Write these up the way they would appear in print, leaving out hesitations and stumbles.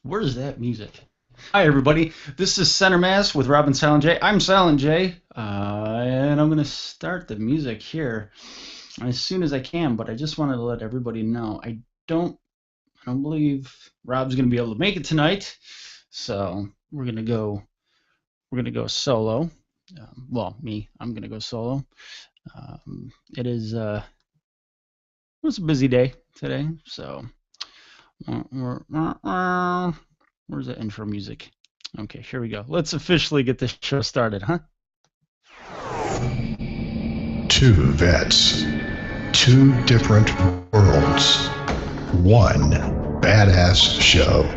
Where's that music? Hi, everybody. This is Center Mass with Rob and Silent J. I'm Silent J, and I'm going to start the music here as soon as I can. But I just wanted to let everybody know don't, I don't believe Rob's going to be able to make it tonight. So we're gonna go solo. I'm going to go solo. It is, it was a busy day today. So, where's the intro music? Okay, here we go. Let's officially get this show started, huh? Two vets, two different worlds, one badass show.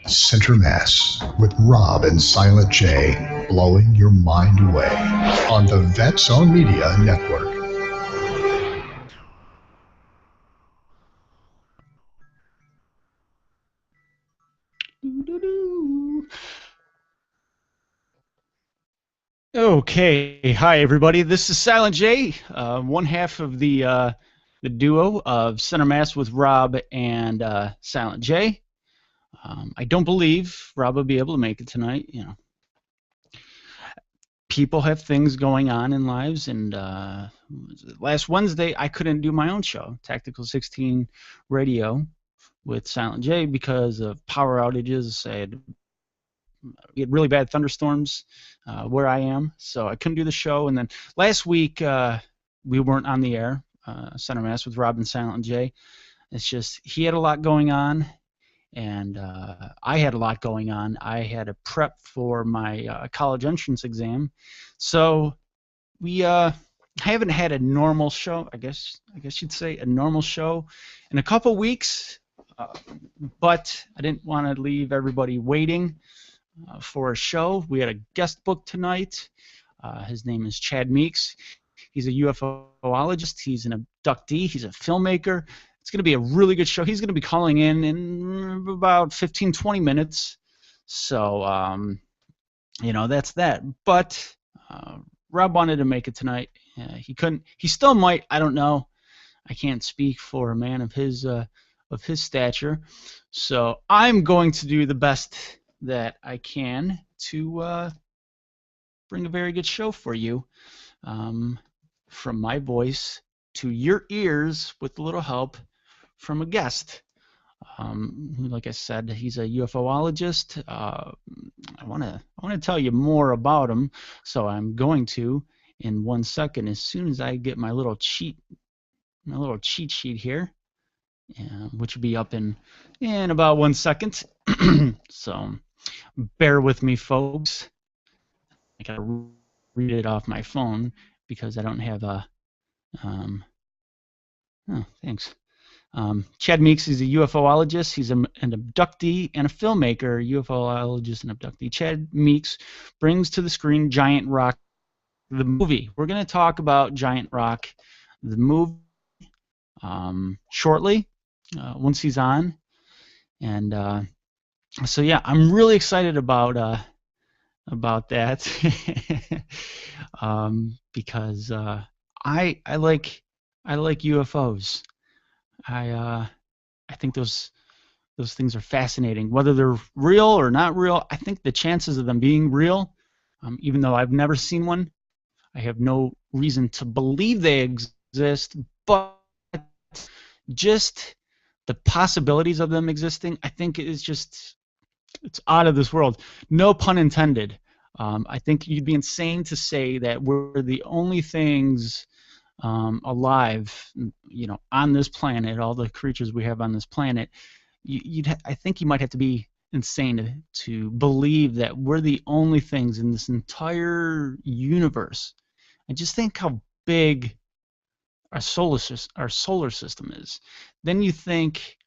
Center Mass with Rob and Silent J, blowing your mind away on the Vets Own Media Network. Okay, hi everybody. This is Silent J, one half of the duo of Center Mass with Rob and Silent J. I don't believe Rob will be able to make it tonight. You know, people have things going on in lives, and last Wednesday I couldn't do my own show, Tactical 16 Radio, with Silent J because of power outages. We had really bad thunderstorms where I am, so I couldn't do the show. And then last week we weren't on the air, Center Mass with Rob and Silent J. It's just he had a lot going on, and I had a lot going on. I had to prep for my college entrance exam, so we haven't had a normal show. I guess you'd say a normal show in a couple weeks, but I didn't want to leave everybody waiting for a show. We had a guest book tonight. His name is Chad Meeks. He's a UFOlogist. He's an abductee. He's a filmmaker. It's going to be a really good show. He's going to be calling in about 15-20 minutes. So, you know, that's that. But Rob wanted to make it tonight. He couldn't. He still might. I don't know. I can't speak for a man of his stature. So I'm going to do the best that I can to bring a very good show for you, from my voice to your ears with a little help from a guest. Like I said, he's a UFOlogist. I want to tell you more about him, so I'm going to in 1 second as soon as I get my little cheat sheet here, which will be up in about 1 second. So bear with me, folks. I gotta read it off my phone because I don't have a. Oh, thanks. Chad Meeks is a UFOlogist. He's an abductee and a filmmaker. UFOlogist and abductee. Chad Meeks brings to the screen Giant Rock, the movie. We're going to talk about Giant Rock, the movie, shortly, once he's on. And so yeah, I'm really excited about that because I like UFOs. I think those things are fascinating, whether they're real or not real. I think the chances of them being real, even though I've never seen one, I have no reason to believe they exist, but just the possibilities of them existing, I think it's out of this world. No pun intended. I think you'd be insane to say that we're the only things alive, you know, on this planet. All the creatures we have on this planet. I think you might have to be insane to believe that we're the only things in this entire universe. And just think how big our solar system is. Then you think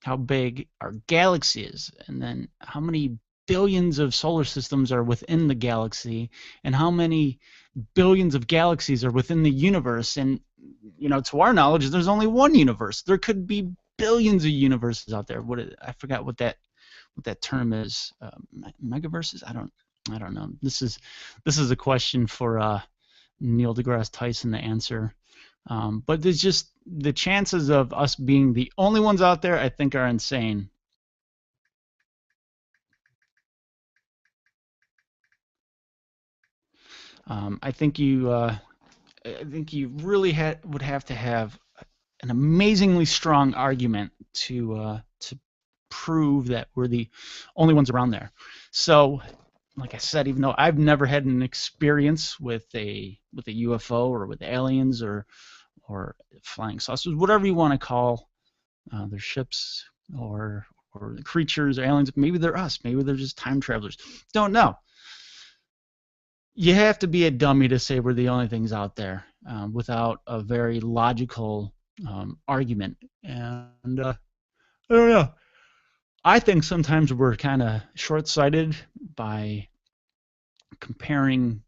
how big our galaxy is, and then how many billions of solar systems are within the galaxy, and how many billions of galaxies are within the universe. And you know, to our knowledge, there's only one universe. There could be billions of universes out there. I forgot what that term is. Megaverses? I don't know. This is a question for Neil deGrasse Tyson to answer. But there's just the chances of us being the only ones out there, I think, are insane. I think you really would have to have an amazingly strong argument to prove that we're the only ones around there. So, like I said, even though I've never had an experience with a UFO or with aliens or flying saucers, whatever you want to call their ships or the creatures or aliens, maybe they're us, maybe they're just time travelers. Don't know. You have to be a dummy to say we're the only things out there without a very logical argument. And I don't know. I think sometimes we're kind of short-sighted by comparing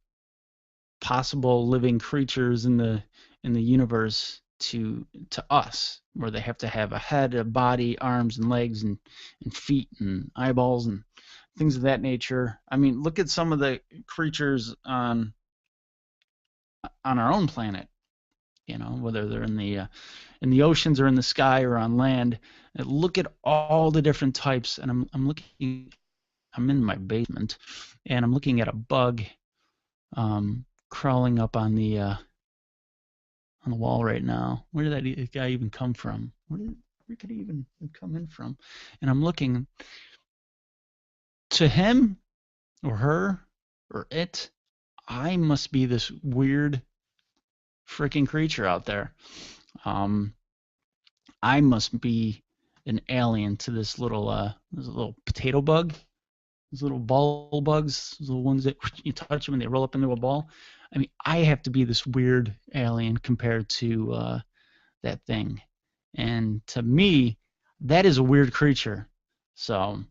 possible living creatures in the universe to us, where they have to have a head, a body, arms and legs and feet and eyeballs and things of that nature. I mean, look at some of the creatures on our own planet. You know, whether they're in the oceans or in the sky or on land. And look at all the different types. And I'm looking. I'm in my basement, and I'm looking at a bug crawling up on the wall right now. Where did that guy even come from? Where could he even come in from? And I'm looking. To him or her or it, I must be this weird freaking creature out there. I must be an alien to this little potato bug, these little ball bugs, the ones that you touch them and they roll up into a ball. I mean, I have to be this weird alien compared to that thing. And to me, that is a weird creature. So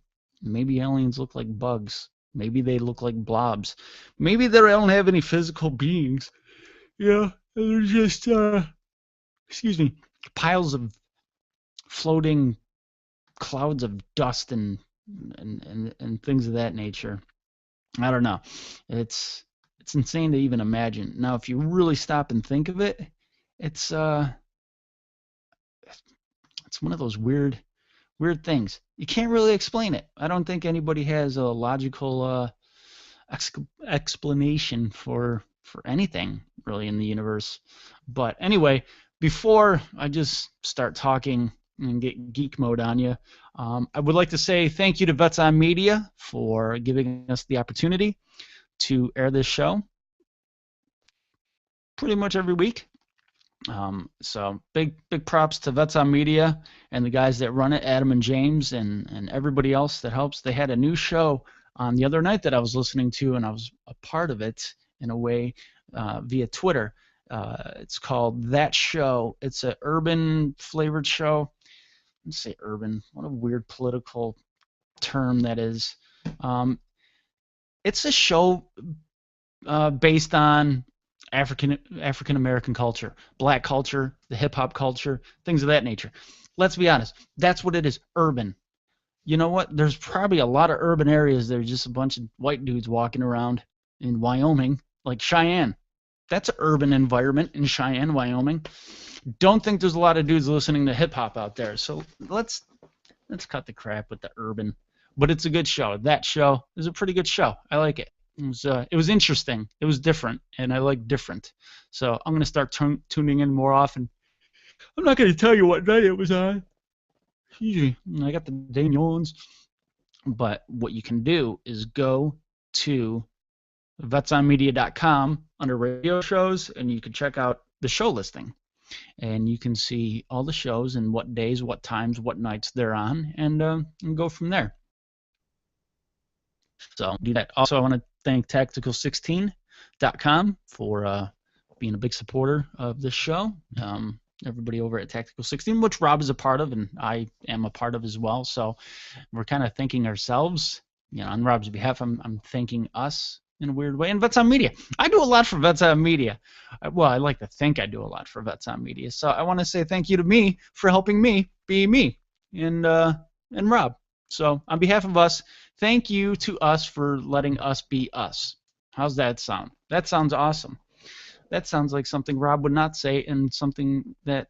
maybe aliens look like bugs. Maybe they look like blobs. Maybe they don't have any physical beings. Yeah, they're just, piles of floating clouds of dust and things of that nature. I don't know. It's insane to even imagine. Now, if you really stop and think of it, it's one of those weird things. You can't really explain it. I don't think anybody has a logical explanation for anything really in the universe. But anyway, before I just start talking and get geek mode on you, I would like to say thank you to Vets on Media for giving us the opportunity to air this show pretty much every week. So big props to Vets on Media and the guys that run it, Adam and James, and everybody else that helps. They had a new show on the other night that I was listening to, and I was a part of it in a way via Twitter. It's called That Show. It's an urban flavored show. Let's say urban. What a weird political term that is. It's a show based on African American culture, black culture, the hip hop culture, things of that nature. Let's be honest, that's what it is, urban. You know what? There's probably a lot of urban areas that are just a bunch of white dudes walking around in Wyoming, like Cheyenne. That's an urban environment in Cheyenne, Wyoming. Don't think there's a lot of dudes listening to hip hop out there. So let's cut the crap with the urban. But it's a good show. That show is a pretty good show. I like it. It was interesting. It was different, and I like different. So I'm going to start tuning in more often. I'm not going to tell you what night it was on. I got the dang yawns. But what you can do is go to vetsonmedia.com under radio shows, and you can check out the show listing. And you can see all the shows and what days, what times, what nights they're on, and go from there. So do that. Also, I want to thank Tactical16.com for being a big supporter of this show. Everybody over at Tactical 16, which Rob is a part of, and I am a part of as well. So we're kind of thanking ourselves. You know, on Rob's behalf, I'm thanking us in a weird way. And Vets on Media. I do a lot for Vets on Media. Well, I like to think I do a lot for Vets on Media. So I want to say thank you to me for helping me be me and Rob. So on behalf of us, thank you to us for letting us be us. How's that sound? That sounds awesome. That sounds like something Rob would not say and something that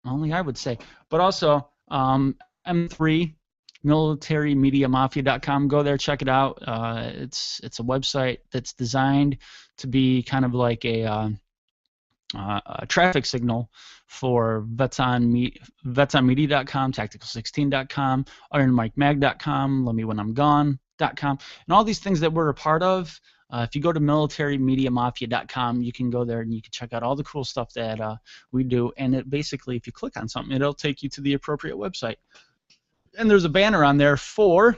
only I would say. But also, M3 militarymediamafia.com. Go there, check it out. It's a website that's designed to be kind of like a traffic signal for vetsonmedia.com, tactical16.com, ironmikemag.com, letmewhenimgone.com, and all these things that we're a part of. If you go to militarymediamafia.com, you can go there and you can check out all the cool stuff that we do. And it basically, if you click on something, it'll take you to the appropriate website. And there's a banner on there for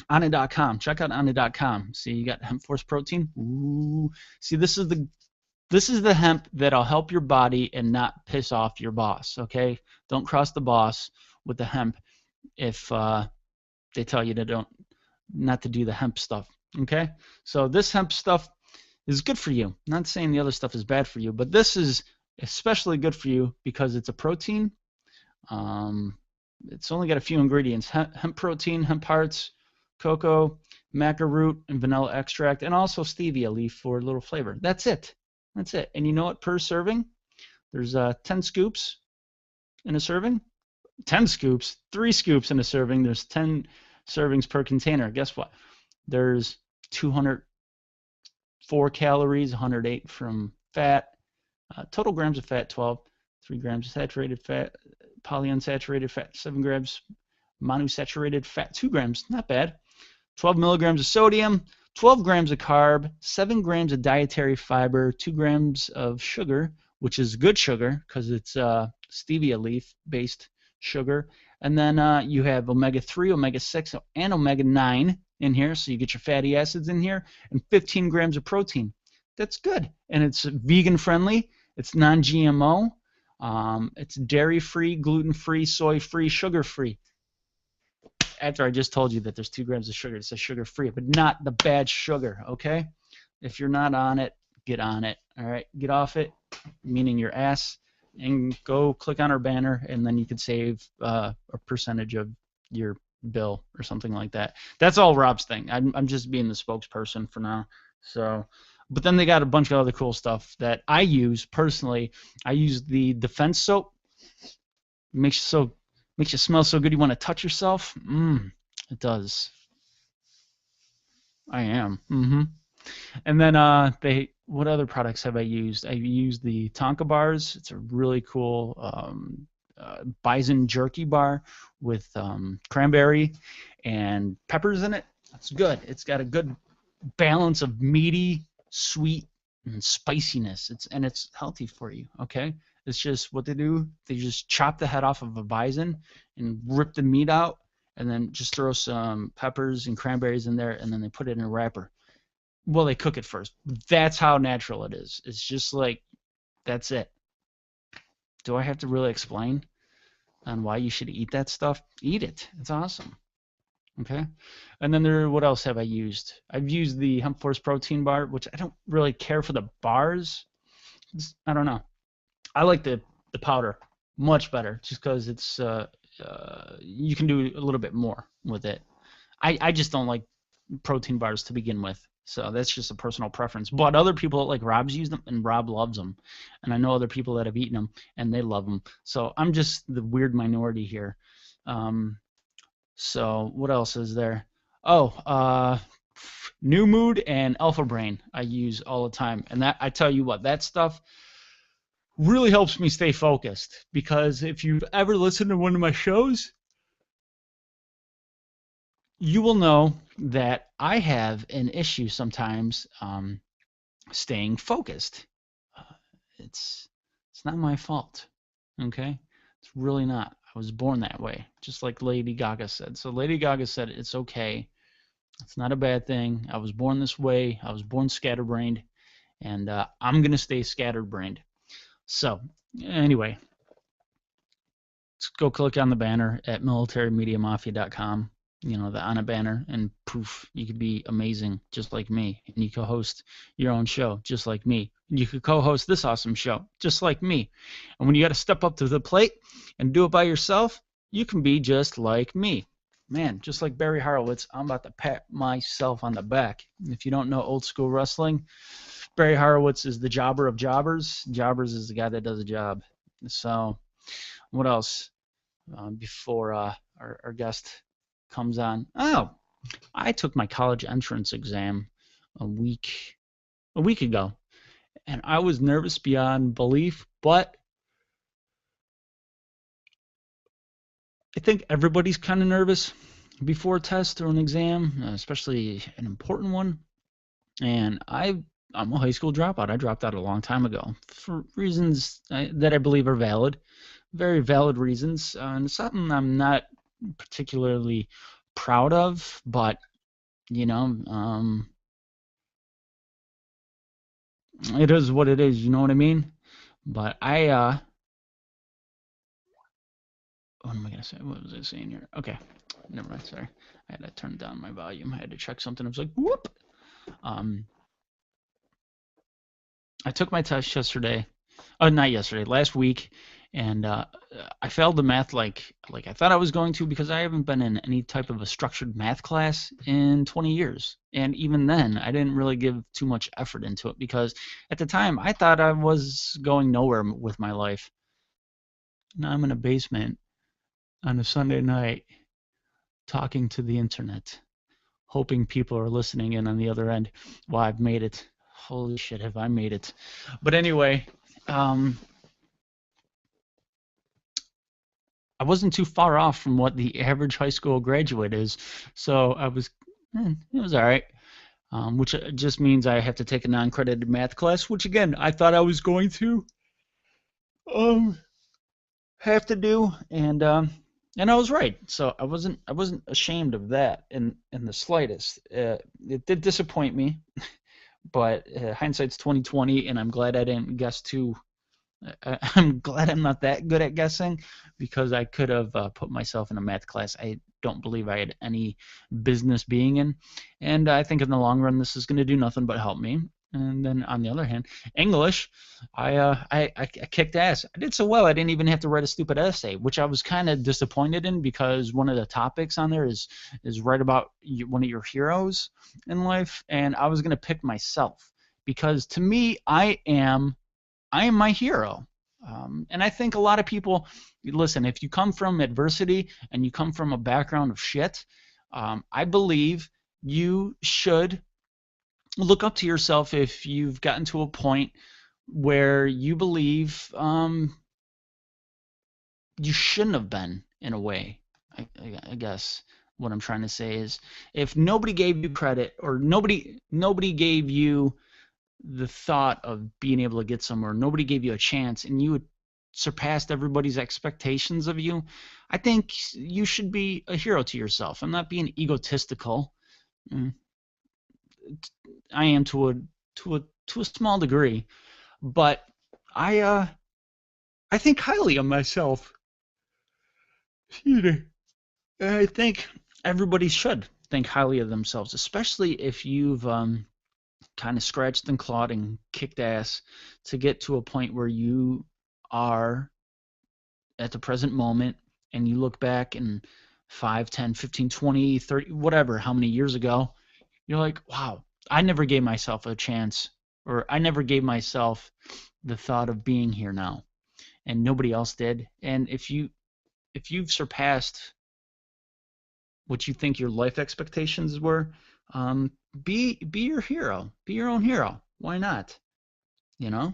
Anna.com. Check out Anna.com. See, you got hemp force protein. Ooh. See, this is the hemp that'll help your body and not piss off your boss. Okay, don't cross the boss with the hemp if they tell you not to do the hemp stuff. Okay, so this hemp stuff is good for you. I'm not saying the other stuff is bad for you, but this is especially good for you because it's a protein. It's only got a few ingredients: hemp protein, hemp hearts, cocoa, maca root, and vanilla extract, and also stevia leaf for a little flavor. That's it. That's it. And you know what? Per serving, there's 10 scoops in a serving. 10 scoops, 3 scoops in a serving. There's 10 servings per container. Guess what? There's 204 calories, 108 from fat. Total grams of fat, 12. 3 grams of saturated fat, polyunsaturated fat, 7 grams monounsaturated fat, 2 grams. Not bad. 12 milligrams of sodium, 12 grams of carb, 7 grams of dietary fiber, 2 grams of sugar, which is good sugar because it's stevia leaf-based sugar. And then you have omega-3, omega-6, and omega-9 in here, so you get your fatty acids in here, and 15 grams of protein. That's good. And it's vegan-friendly. It's non-GMO. It's dairy-free, gluten-free, soy-free, sugar-free. After I just told you that there's 2 grams of sugar, it says sugar-free, but not the bad sugar, okay? If you're not on it, get on it, all right? Get off it, meaning your ass, and go click on our banner, and then you could save a percentage of your bill or something like that. That's all Rob's thing. I'm just being the spokesperson for now. So, but then they got a bunch of other cool stuff that I use personally. I use the Defense soap. Makes you smell so good you want to touch yourself. It does. I am. And then what other products have I used? I've used the Tonka bars. It's a really cool bison jerky bar with cranberry and peppers in it. It's good. It's got a good balance of meaty, sweet, and spiciness. It's healthy for you. Okay. It's just what they do. They just chop the head off of a bison and rip the meat out, and then just throw some peppers and cranberries in there, and then they put it in a wrapper. Well, they cook it first. That's how natural it is. It's just like, that's it. Do I have to really explain on why you should eat that stuff? Eat it. It's awesome. Okay. And then what else have I used? I've used the Hemp Force protein bar, which I don't really care for the bars. I don't know. I like the powder much better, just because it's you can do a little bit more with it. I just don't like protein bars to begin with, so that's just a personal preference. But other people like Rob's use them, and Rob loves them, and I know other people that have eaten them and they love them. So I'm just the weird minority here. So what else is there? Oh, New Mood and Alpha Brain I use all the time, and that, I tell you what, that stuff really helps me stay focused, because if you've ever listened to one of my shows, you will know that I have an issue sometimes staying focused. It's not my fault, okay? It's really not. I was born that way, just like Lady Gaga said. So Lady Gaga said it's okay. It's not a bad thing. I was born this way. I was born scatterbrained, and I'm going to stay scatterbrained. So, anyway, let's go click on the banner at militarymediamafia.com, you know, the Anna banner, and poof, you could be amazing just like me. And you could host your own show just like me. And you could co-host this awesome show just like me. And when you got to step up to the plate and do it by yourself, you can be just like me. Man, just like Barry Horowitz, I'm about to pat myself on the back. If you don't know old school wrestling, Barry Horowitz is the jobber of jobbers. Jobbers is the guy that does a job. So, what else? Before our guest comes on. Oh, I took my college entrance exam a week ago, and I was nervous beyond belief, but I think everybody's kind of nervous before a test or an exam, especially an important one. And I'm a high school dropout. I dropped out a long time ago for reasons that I believe are valid, very valid reasons, and something I'm not particularly proud of, but you know, it is what it is. You know what I mean? But what am I gonna say? What was I saying here? Okay, never mind. Sorry, I had to turn down my volume. I had to check something. I was like, whoop. Um, I took my test yesterday. Not yesterday, last week, and I failed the math like I thought I was going to because I haven't been in any type of a structured math class in 20 years. And even then, I didn't really give too much effort into it because at the time I thought I was going nowhere with my life. Now I'm in a basement on a Sunday night talking to the internet, hoping people are listening in on the other end. Well, I've made it. Holy shit, have I made it? But anyway, I wasn't too far off from what the average high school graduate is, so it was all right. Which just means I have to take a non-credited math class, which again I thought I was going to um, have to do, and I was right. So I wasn't ashamed of that in the slightest. It did disappoint me, but hindsight's 2020, and I'm glad I didn't guess too. I'm glad I'm not that good at guessing because I could have put myself in a math class I don't believe I had any business being in. And I think in the long run, this is going to do nothing but help me. And then on the other hand, English, I kicked ass. I did so well, I didn't even have to write a stupid essay, which I was kind of disappointed in because one of the topics on there is write about one of your heroes in life. And I was going to pick myself because to me, I am my hero. And I think a lot of people, listen, if you come from adversity and you come from a background of shit, I believe you should look up to yourself if you've gotten to a point where you believe you shouldn't have been in a way. I guess what I'm trying to say is if nobody gave you credit or nobody gave you the thought of being able to get somewhere, nobody gave you a chance, and you had surpassed everybody's expectations of you, I think you should be a hero to yourself. I'm not being egotistical. I am to a small degree, but I think highly of myself. I think everybody should think highly of themselves, especially if you've kind of scratched and clawed and kicked ass to get to a point where you are at the present moment and you look back in 5, 10, 15, 20, 30, whatever, how many years ago, you're like, wow, I never gave myself a chance or I never gave myself the thought of being here now and nobody else did. And if you've surpassed what you think your life expectations were, be your hero. Be your own hero. Why not? You know,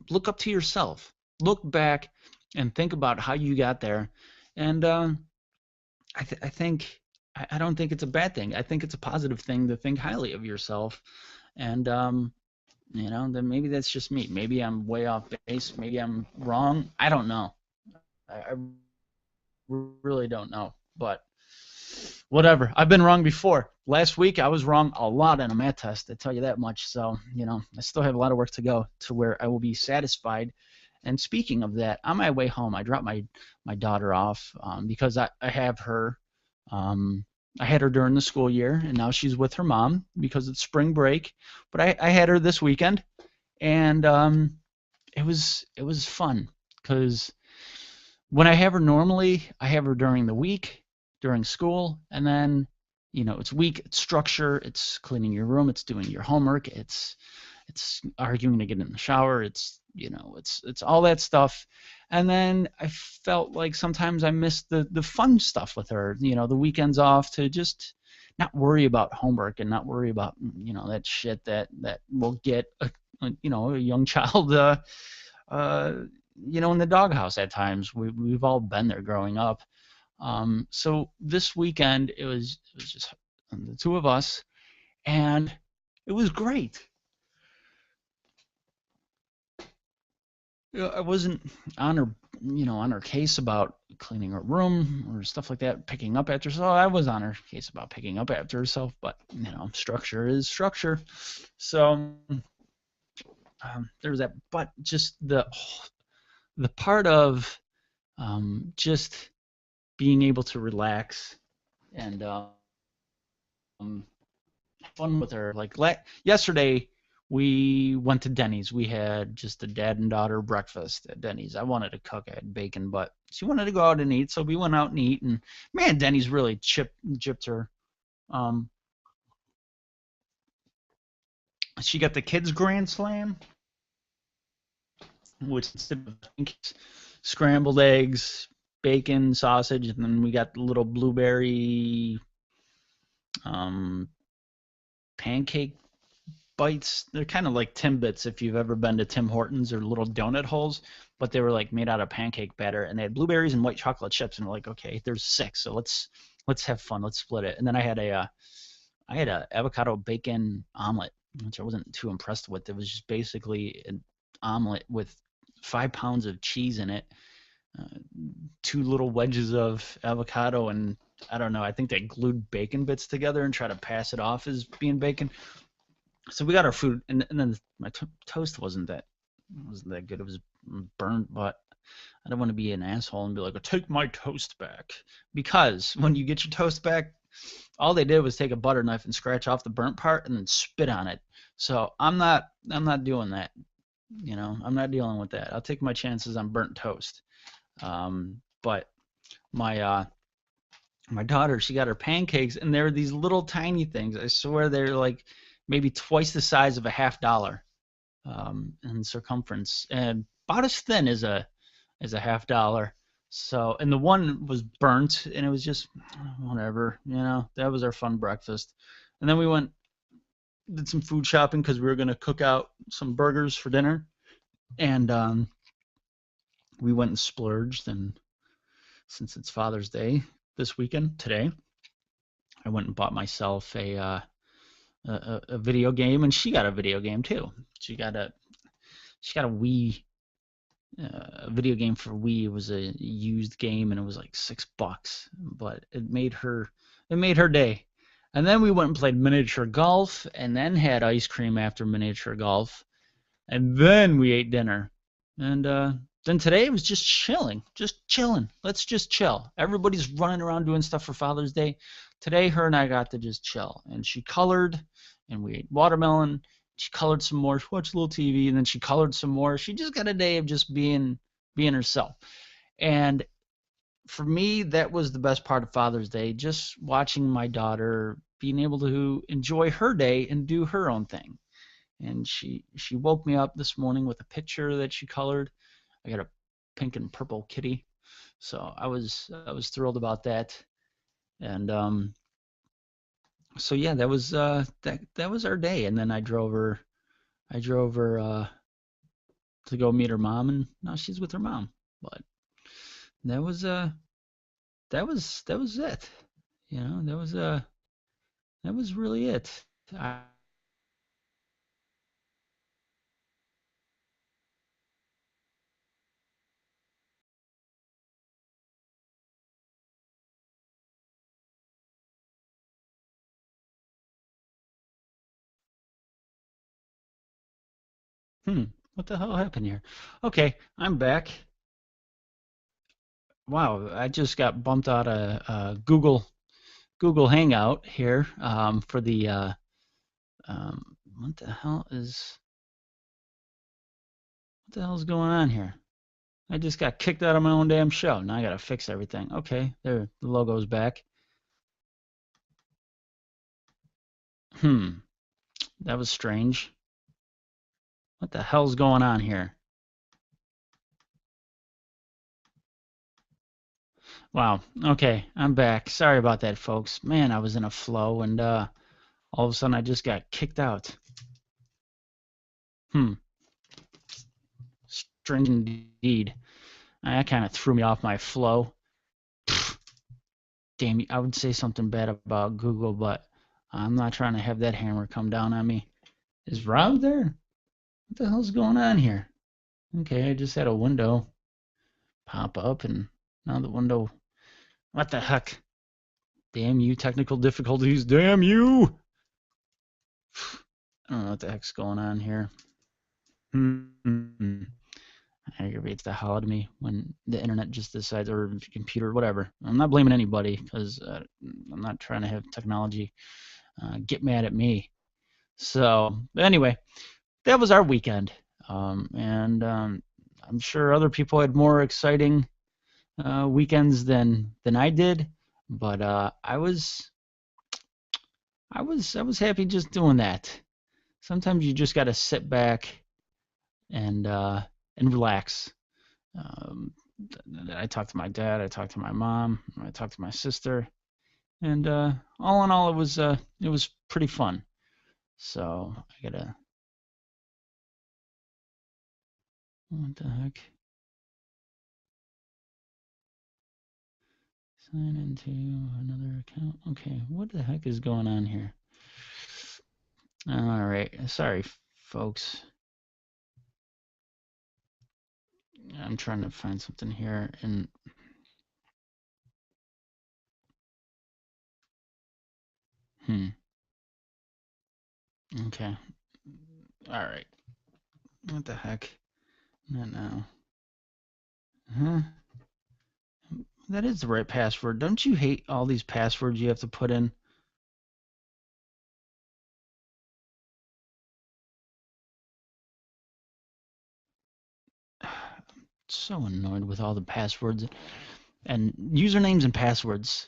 look up to yourself. Look back and think about how you got there. And I think I don't think it's a bad thing. I think it's a positive thing to think highly of yourself. And then maybe that's just me. Maybe I'm way off base. Maybe I'm wrong. I don't know. I really don't know. But whatever. I've been wrong before. Last week I was wrong a lot on a math test, I tell you that much. So, I still have a lot of work to go to where I will be satisfied. And speaking of that, on my way home, I dropped my daughter off because I have her. I had her during the school year, and now she's with her mom because it's spring break. But I had her this weekend, and it was fun because when I have her normally, I have her during the week, during school, and then it's week, it's structure, it's cleaning your room, it's doing your homework, it's arguing to get in the shower, it's It's all that stuff. And then I felt like sometimes I missed the fun stuff with her. The weekends off to just not worry about homework and not worry about that shit that will get a young child uh, in the doghouse at times. We've all been there growing up. So this weekend it was just the two of us, and it was great. I wasn't on her, on her case about cleaning her room or stuff like that, picking up after herself. I was on her case about picking up after herself, but structure is structure. So there was that, but just the part of just being able to relax and fun with her. Like yesterday, we went to Denny's. We had just a dad and daughter breakfast at Denny's. I wanted to cook. I had bacon, but she wanted to go out and eat, so we went out and eat. And man, Denny's really gypped her. Um, she got the kids grand slam, which instead of scrambled eggs, bacon, sausage, and then we got the little blueberry um, pancake bites. They're kind of like Timbits if you've ever been to Tim Hortons or little donut holes, but they were like made out of pancake batter, and they had blueberries and white chocolate chips. And we're like, okay, there's six, so let's have fun, let's split it. And then I had a avocado bacon omelet, which I wasn't too impressed with. It was just basically an omelet with 5 pounds of cheese in it, uh, two little wedges of avocado, and I don't know. I think they glued bacon bits together and try to pass it off as being bacon. So we got our food, and then my toast wasn't that good. It was burnt, but I don't want to be an asshole and be like, "Oh, take my toast back," because when you get your toast back, all they did was take a butter knife and scratch off the burnt part and then spit on it. So I'm not doing that. I'm not dealing with that. I'll take my chances on burnt toast. But my my daughter, she got her pancakes, and they're these little tiny things. I swear they're like maybe twice the size of a $half in circumference, and about as thin as a $half. So, and the one was burnt, and it was just whatever. That was our fun breakfast. And then we did some food shopping because we were gonna cook out some burgers for dinner, and we went and splurged. And since it's Father's Day this weekend, today, I went and bought myself a video game, and she got a video game too. She got a Wii, a video game for Wii. It was a used game, and it was like $6, but it made her day. And then we went and played miniature golf, and then had ice cream after miniature golf, and then we ate dinner. And then today it was just chilling. Let's just chill. Everybody's running around doing stuff for Father's Day. Today, her and I got to just chill. And she colored, and we ate watermelon. She colored some more. She watched a little TV, and then she colored some more. She just got a day of just being herself. And for me, that was the best part of Father's Day, just watching my daughter being able to enjoy her day and do her own thing. And she woke me up this morning with a picture that she colored. I got a pink and purple kitty, so I was thrilled about that. And so yeah, that was our day. And then I drove her to go meet her mom, and now she's with her mom. But that was that was it. That was really it. I, hmm, what the hell happened here? Okay, I'm back. Wow, I just got bumped out of Google Hangout here for the what the hell's going on here? I just got kicked out of my own damn show. Now I gotta fix everything. Okay, there, the logo's back. Hmm, that was strange. What the hell's going on here? Wow. Okay, I'm back. Sorry about that, folks. Man, I was in a flow, and all of a sudden I just got kicked out. Hmm. Strange indeed. That kind of threw me off my flow. Damn, I would say something bad about Google, but I'm not trying to have that hammer come down on me. Is Rob there? What the hell's going on here? Okay, I just had a window pop up, and now the window. What the heck? Damn you, technical difficulties. Damn you! I don't know what the heck's going on here. Aggravates the hell out of me when the internet just decides, or computer, whatever. I'm not blaming anybody because I'm not trying to have technology get mad at me. So, anyway, that was our weekend. And I'm sure other people had more exciting weekends than I did, but I was happy just doing that. Sometimes you just got to sit back and relax. Um, I talked to my dad, I talked to my mom, I talked to my sister, and all in all, it was pretty fun. So I gotta. What the heck? Sign into another account. Okay, what the heck is going on here? All right, sorry, folks. I'm trying to find something here, and okay, all right. What the heck? Not now. Huh? That is the right password. Don't you hate all these passwords you have to put in? So annoyed with all the passwords and usernames and passwords.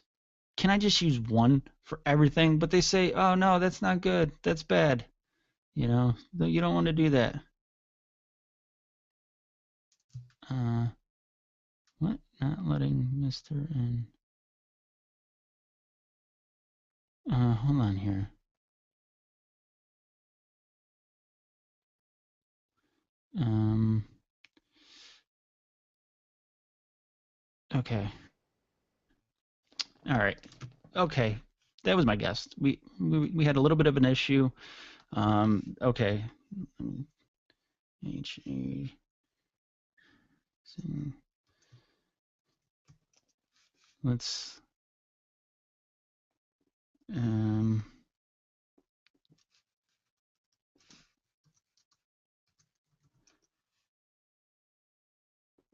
Can I just use one for everything? But they say, oh no, that's not good. That's bad. You know, you don't want to do that. Uh, what? Not letting Mr. in. Hold on here. Um, okay. All right. Okay. That was my guess. We had a little bit of an issue. Okay. H A. Let's. Um.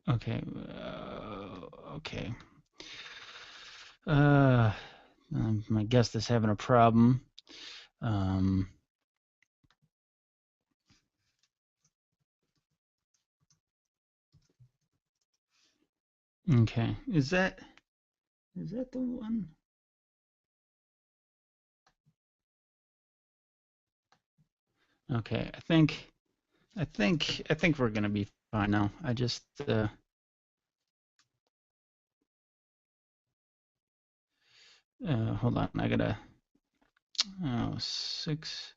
Okay. Okay. Uh, my guest is having a problem. Um, okay. Is that the one? Okay. I think we're gonna be fine now. I just hold on. I gotta. Oh, 6.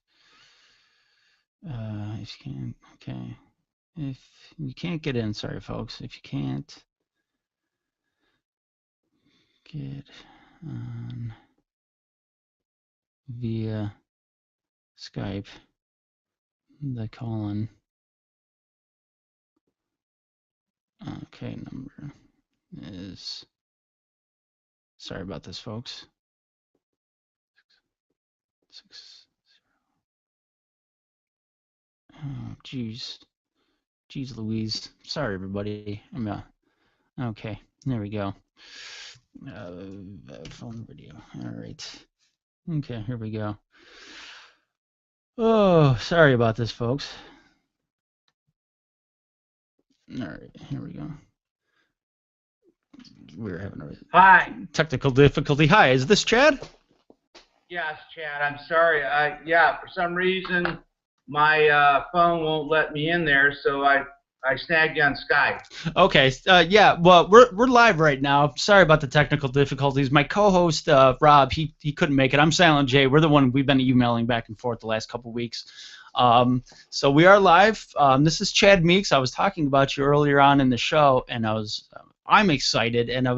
If you can. Okay. If you can't get in, sorry, folks. If you can't get on via Skype, the call-in. Okay, number is. Sorry about this, folks. 6. Oh, jeez. Jeez Louise. Sorry, everybody. Okay, there we go. Phone video. All right. Okay, here we go. Oh, sorry about this, folks. All right, here we go. We're having a technical difficulty. Hi, is this Chad? Yes, Chad. I'm sorry. Yeah, for some reason my phone won't let me in there, so I I snagged you on Skype. Okay. Yeah. Well, we're live right now. Sorry about the technical difficulties. My co-host Rob, he couldn't make it. I'm Silent J. We're the one we've been emailing back and forth the last couple weeks. So we are live. This is Chad Meeks. I was talking about you earlier on in the show, and I'm excited, and I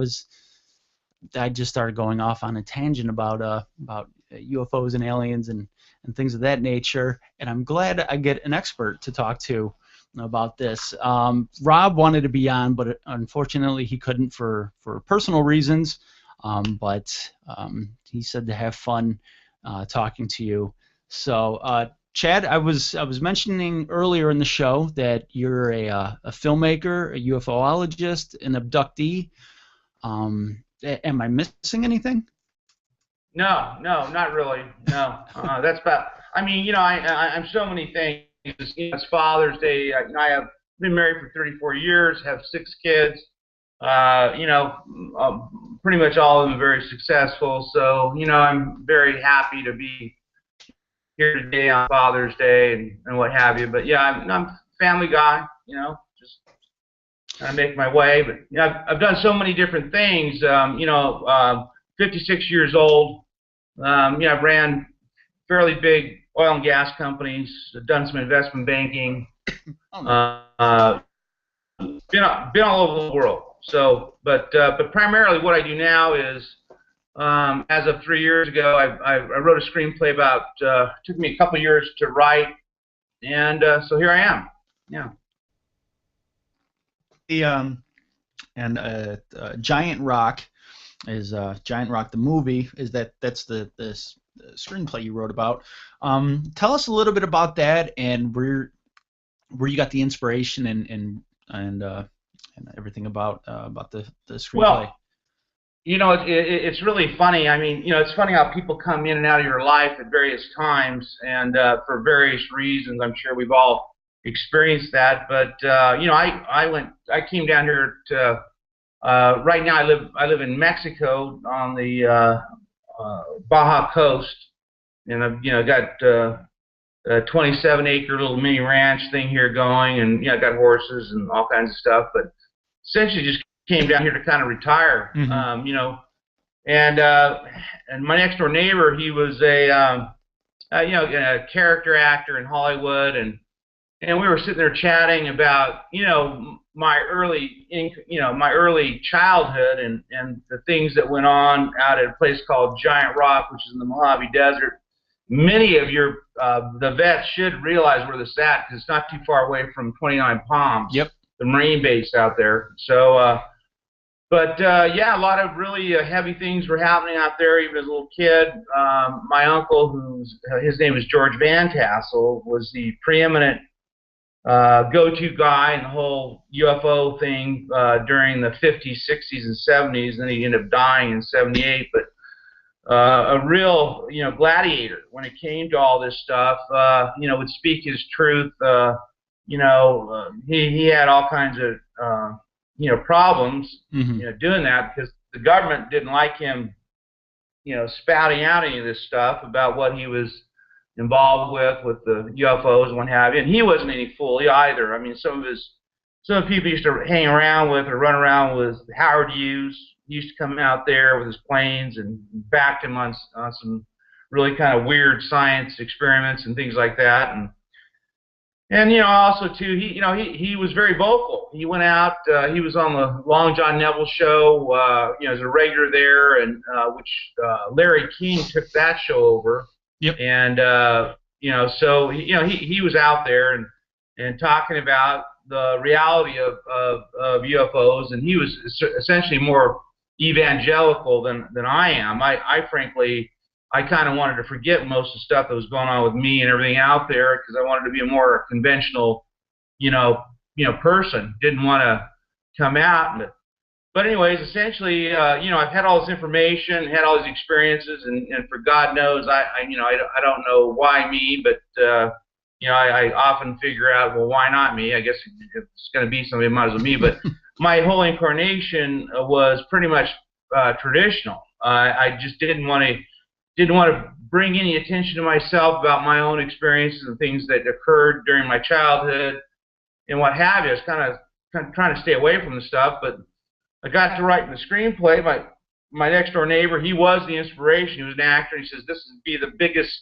just started going off on a tangent about UFOs and aliens and things of that nature, and I'm glad I get an expert to talk to about this. Rob wanted to be on, but unfortunately he couldn't for personal reasons, but he said to have fun talking to you. So Chad, I was mentioning earlier in the show that you're a filmmaker, a UFOlogist, an abductee. Am I missing anything? No, not really. No, that's about. I mean, I'm so many things. It's Father's Day. I have been married for 34 years, have 6 kids. Pretty much all of them very successful. So, I'm very happy to be here today on Father's Day and what have you. But yeah, I'm a family guy. Just kind of make my way. But I've done so many different things. 56 years old. I've ran fairly big oil and gas companies, done some investment banking, been all over the world. So, but primarily what I do now is, as of 3 years ago, I wrote a screenplay about. Took me a couple years to write, and so here I am. Yeah. Giant Rock is Giant Rock the movie. That's the screenplay you wrote about. Tell us a little bit about that and where you got the inspiration and everything about the screenplay. Well, it's really funny. I mean, it's funny how people come in and out of your life at various times and for various reasons. I'm sure we've all experienced that. But I came down here to. Right now, I live in Mexico on the Baja coast, and I've got a 27-acre little mini ranch thing here going, and I got horses and all kinds of stuff. But essentially, just came down here to kind of retire, and my next door neighbor, he was a character actor in Hollywood, and we were sitting there chatting about my early childhood and the things that went on out at a place called Giant Rock, which is in the Mojave Desert. Many of the vets should realize where this is at because it's not too far away from 29 Palms. Yep. The Marine base out there. So, yeah, a lot of really heavy things were happening out there. Even as a little kid, my uncle, his name is George Van Tassel, was the preeminent go-to guy in the whole UFO thing during the 50s, 60s, and 70s. Then he ended up dying in 78. But a real, gladiator when it came to all this stuff. Would speak his truth. He had all kinds of problems. Doing that because the government didn't like him, spouting out any of this stuff about what he was involved with the UFOs and what have you. And he wasn't any fool either. I mean, some of the people he used to hang around with or run around with, Howard Hughes. He used to come out there with his planes and backed him on some really kind of weird science experiments and things like that. And also too, he was very vocal. He went out. He was on the Long John Neville show. As a regular there, and which Larry King took that show over. Yep. And so he was out there and talking about the reality of UFOs, and he was essentially more evangelical than I am. I frankly kind of wanted to forget most of the stuff that was going on with me and everything out there because I wanted to be a more conventional, person. Didn't want to come out. But anyways, essentially, I've had all this information, had all these experiences, and for God knows, I don't know why me, but I often figure out, well, why not me? I guess if it's going to be somebody, it might as well me. But my whole incarnation was pretty much traditional. I just didn't want to bring any attention to myself about my own experiences and things that occurred during my childhood. and what have you. I was kind of trying to stay away from the stuff, but I got to writing the screenplay. My next door neighbor, he was the inspiration. He was an actor. He says this would be the biggest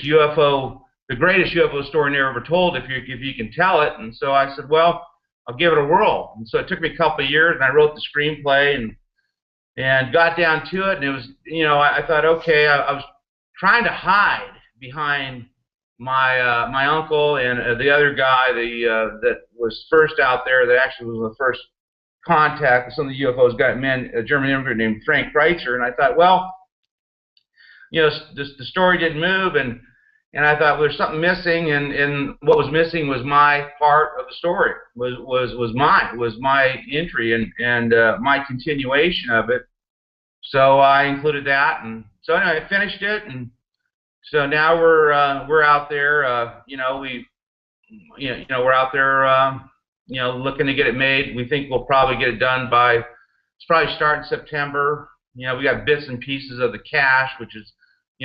UFO, the greatest UFO story never ever told if you can tell it. And so I said, well, I'll give it a whirl. And so it took me a couple of years, and I wrote the screenplay and got down to it. And it was, I thought, okay, I was trying to hide behind my uncle and the other guy that was first out there, that actually was the first contact with some of the UFOs, a German immigrant named Frank Kreitzer. And I thought, well, the story didn't move, and I thought, well, there's something missing, and what was missing was my part of the story, was my entry and my continuation of it. So I included that, and so anyway, I finished it, and so now we're out there, we're out there, looking to get it made. We think we'll probably get it done it's probably start in September. We got bits and pieces of the cash, which is,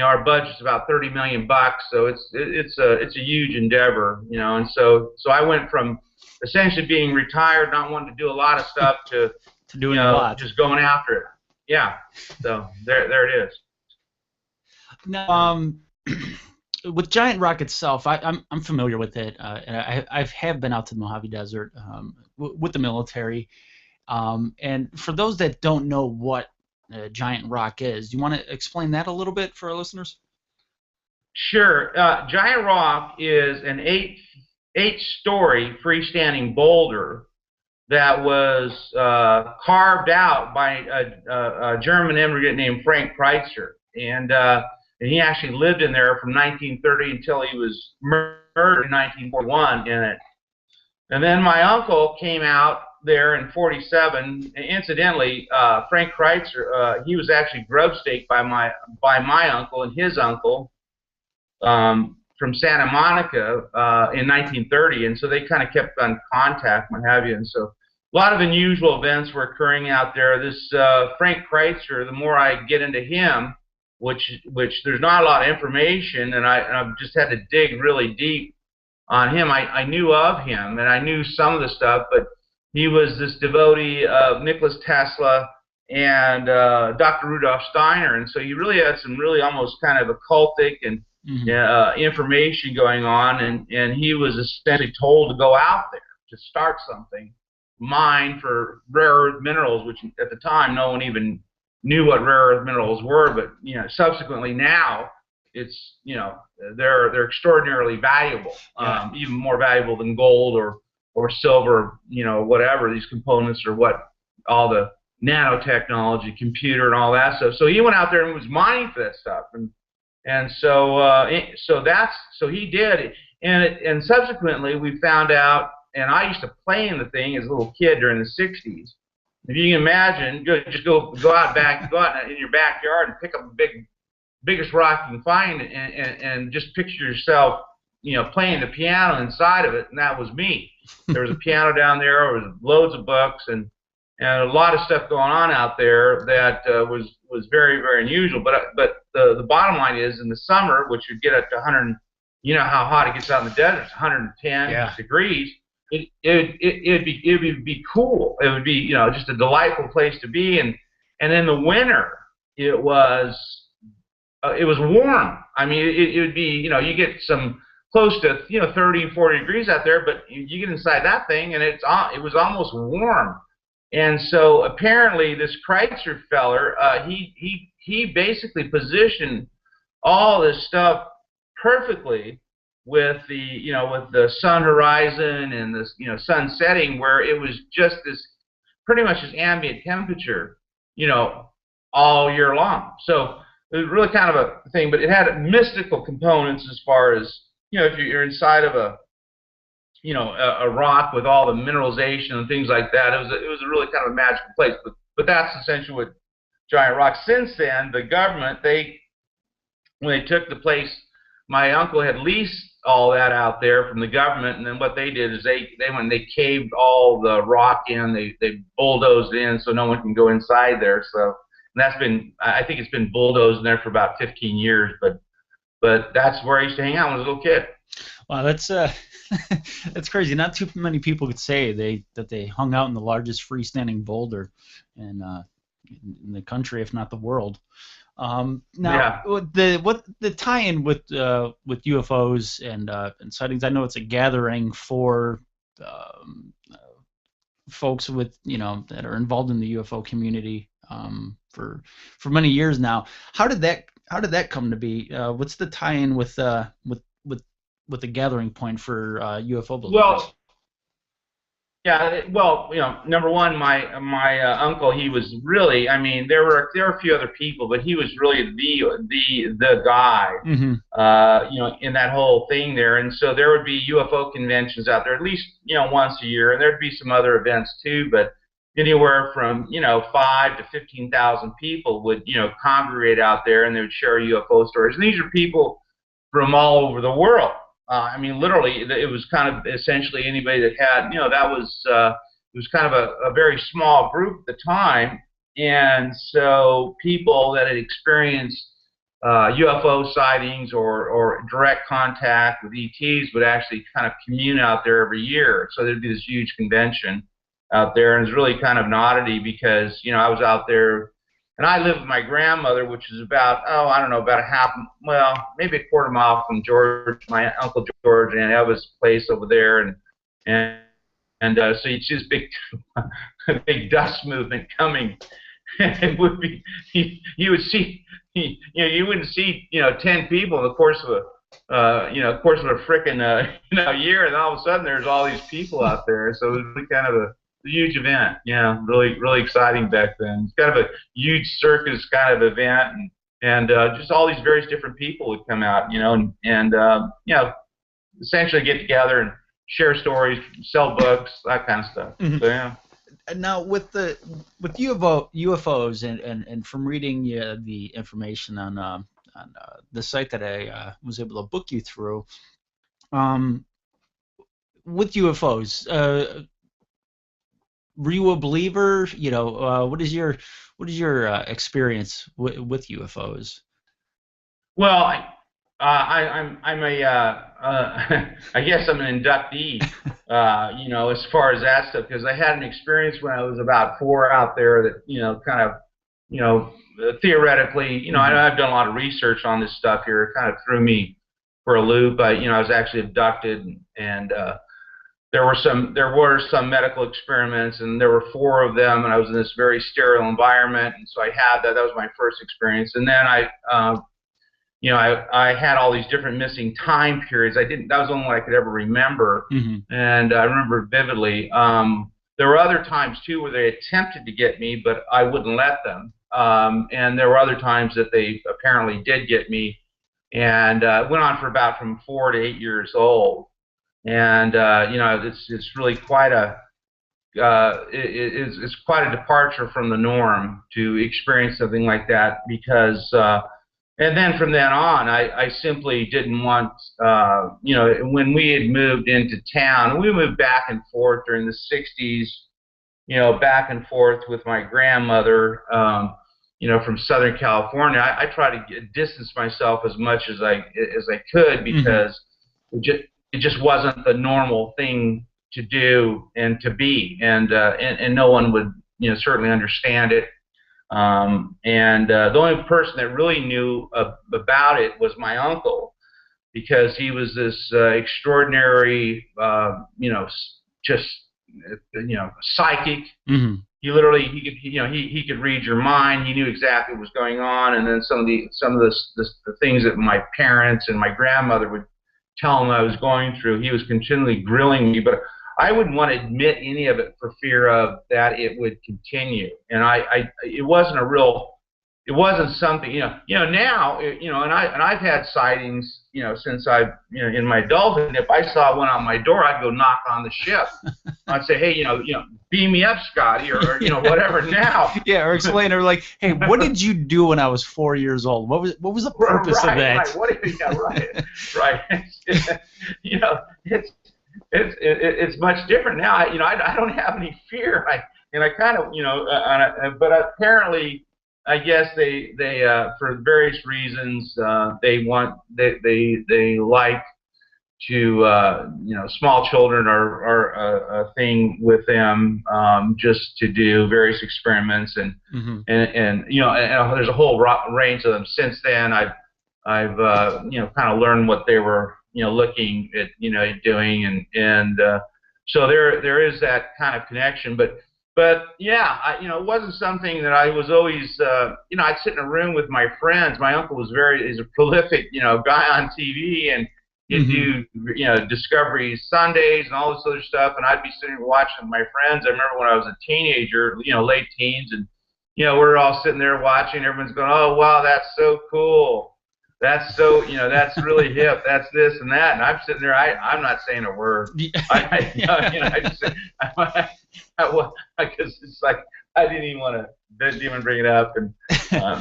our budget's about $30 million, so it's a huge endeavor, and so I went from essentially being retired, not wanting to do a lot of stuff, to doing a lot, just going after it. Yeah, so there it is. Now, with Giant Rock itself, I'm familiar with it, and I have been out to the Mojave Desert with the military, and for those that don't know what Giant Rock is, do you want to explain that a little bit for our listeners? Sure. Giant Rock is an eight-story freestanding boulder that was carved out by a German immigrant named Frank Kreitzer, and he actually lived in there from 1930 until he was murdered in 1941 in it. And then my uncle came out there in 47. Incidentally, Frank Kreitzer, he was actually grub-staked by my uncle and his uncle from Santa Monica in 1930, and so they kind of kept on contact, what have you. And so a lot of unusual events were occurring out there. This Frank Kreitzer, the more I get into him, which there's not a lot of information, and I've just had to dig really deep on him. I knew of him, and I knew some of the stuff, but he was this devotee of Nikola Tesla and Dr. Rudolf Steiner, and so he really had some really almost kind of occultic and information going on, and he was essentially told to go out there to start something, mine for rare earth minerals, which at the time no one even knew what rare earth minerals were, but subsequently now it's they're extraordinarily valuable, even more valuable than gold or silver, whatever. These components are what all the nanotechnology, computer, and all that stuff. So he went out there and was mining for that stuff, and so he did, and subsequently we found out, and I used to play in the thing as a little kid during the '60s. If you can imagine, just go out in your backyard and pick up the biggest rock you can find, and just picture yourself, playing the piano inside of it, and that was me. There was a piano down there, there was loads of books, and a lot of stuff going on out there that was very, very unusual. But the bottom line is, in the summer, which would get up to 100, how hot it gets out in the desert, it's 110 degrees. It'd be cool. It would be just a delightful place to be, and in the winter it was warm. I mean, it would be you get some close to 30, 40 degrees out there, but you get inside that thing and it was almost warm. And so apparently this Kreitzer feller, he basically positioned all this stuff perfectly with the sun horizon and this sun setting, where it was just this pretty much this ambient temperature all year long. So it was really kind of a thing, but it had mystical components as far as if you're inside of a rock with all the mineralization and things like that. It was a really kind of a magical place. But that's essentially what Giant Rock. Since then, the government, when they took the place, my uncle had leased all that out there from the government, and then what they did is they caved all the rock in, they bulldozed it in so no one can go inside there. So I think it's been bulldozed in there for about 15 years, but that's where I used to hang out when I was a little kid. Wow, that's that's crazy. Not too many people could say that they hung out in the largest freestanding boulder in, in the country, if not the world. Now, Yeah. what the tie-in with UFOs and sightings? I know it's a gathering for folks with that are involved in the UFO community for many years now. How did that come to be? What's the tie-in with the gathering point for UFO believers? Well, yeah, well, number one, my uncle, he was really, I mean, there were a few other people, but he was really the guy, Mm-hmm. in that whole thing there. And so there would be UFO conventions out there at least, once a year, and there'd be some other events too, but anywhere from 5 to 15,000 people would congregate out there, and they would share UFO stories. And these are people from all over the world. I mean, literally, it was kind of essentially anybody that had, it was kind of a very small group at the time. And so people that had experienced UFO sightings or direct contact with ETs would actually kind of commune out there every year. So there'd be this huge convention out there. And it's really kind of an oddity because, I was out there and I lived with my grandmother, which is about, I don't know, about well, maybe a quarter mile from my Uncle George and Eva's place over there. So you see this big, big dust movement coming. It would be, you would see, you wouldn't see, 10 people in the course of a frickin' year, and all of a sudden there's all these people out there. So it was really kind of a huge event. Yeah, really, really exciting back then. It's kind of a huge circus kind of event, and just all these various different people would come out, and essentially get together and share stories, sell books, that kind of stuff. Mm-hmm. So yeah. Now with UFOs and from reading the information on the site that I was able to book you through, with UFOs, were you a believer? What is your experience with UFOs? Well, I'm a I guess I'm an inductee, as far as that stuff, because I had an experience when I was about 4 out there that kind of theoretically, Mm-hmm. I've done a lot of research on this stuff here. It kind of threw me for a loop. I was actually abducted, and there were some medical experiments, and there were 4 of them, and I was in this very sterile environment, and so I had that. That was my first experience, and then I had all these different missing time periods. That was the only one I could ever remember, Mm-hmm. and I remember it vividly. There were other times too where they attempted to get me, but I wouldn't let them. And there were other times that they apparently did get me, and it went on for about from 4 to 8 years old. And it's really quite a it's quite a departure from the norm to experience something like that, because and then from then on, I simply didn't want, when we had moved into town, we moved back and forth during the 60s, back and forth with my grandmother, from Southern California. I tried to distance myself as much as I could, because it just wasn't the normal thing to do and to be, and no one would certainly understand it. The only person that really knew about it was my uncle, because he was this extraordinary, just psychic. Mm-hmm. He literally he could read your mind. He knew exactly what was going on. And then some of the things that my parents and my grandmother would tell him I was going through, he was continually grilling me, but I wouldn't want to admit any of it for fear of that it would continue. And it wasn't something, now, and I've had sightings, since I've, in my adulthood. And if I saw one on my door, I'd go knock on the ship. I'd say, hey, beam me up, Scotty, or whatever now. Yeah, or explain, or like, hey, what did you do when I was 4 years old? What was the purpose of that? Right. It's much different now. I don't have any fear. I kind of, but apparently, I guess they for various reasons, they like small children are a thing with them, just to do various experiments, and there's a whole range of them. Since then, I've kind of learned what they were looking at doing, and so there is that kind of connection. But yeah, it wasn't something that I was always, I'd sit in a room with my friends. My uncle was is a prolific, guy on TV, and he'd do, Discovery Sundays and all this other stuff, and I'd be sitting watching with my friends. I remember when I was a teenager, late teens, and, we're all sitting there watching. Everyone's going, "Oh, wow, that's so cool. That's so, that's really hip. That's this and that." And I'm sitting there, I'm not saying a word. I just say, because it's like I didn't even bring it up. And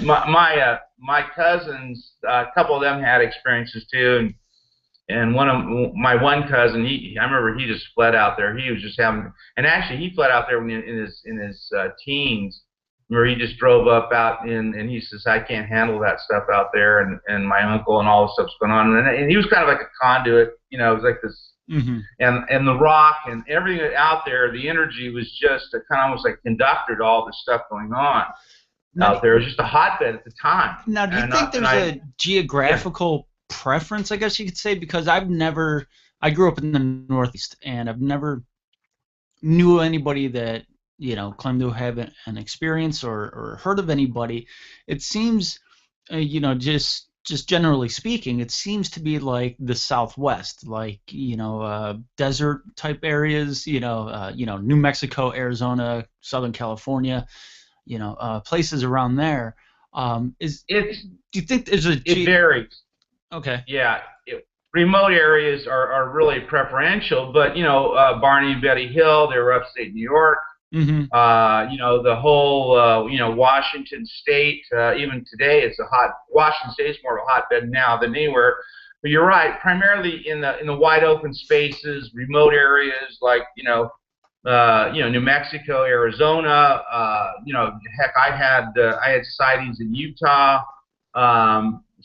my cousins, a couple of them had experiences too, and my one cousin, I remember he just fled out there. He was just having, and actually he fled out there when in his teens, where he just drove up out and he says, "I can't handle that stuff out there," and my uncle and all the stuff's going on, and he was kind of like a conduit, it was like this. And the rock and everything out there, the energy was just a kind of almost like conductor to all the stuff going on out there. It was just a hotbed at the time. Now, do you think there's a geographical preference, I guess you could say? Because I grew up in the Northeast, and I've never knew anybody that claimed to have an experience or heard of anybody. It seems, just generally speaking, it seems to be like the Southwest, like desert type areas, New Mexico, Arizona, Southern California, places around there. Do you think there's it varies? Okay. Yeah, remote areas are really preferential, but Barney and Betty Hill, they were upstate New York. The whole, Washington State, even today, Washington State is more of a hotbed now than anywhere. But you're right, primarily in the wide open spaces, remote areas like, New Mexico, Arizona. Heck, I had sightings in Utah.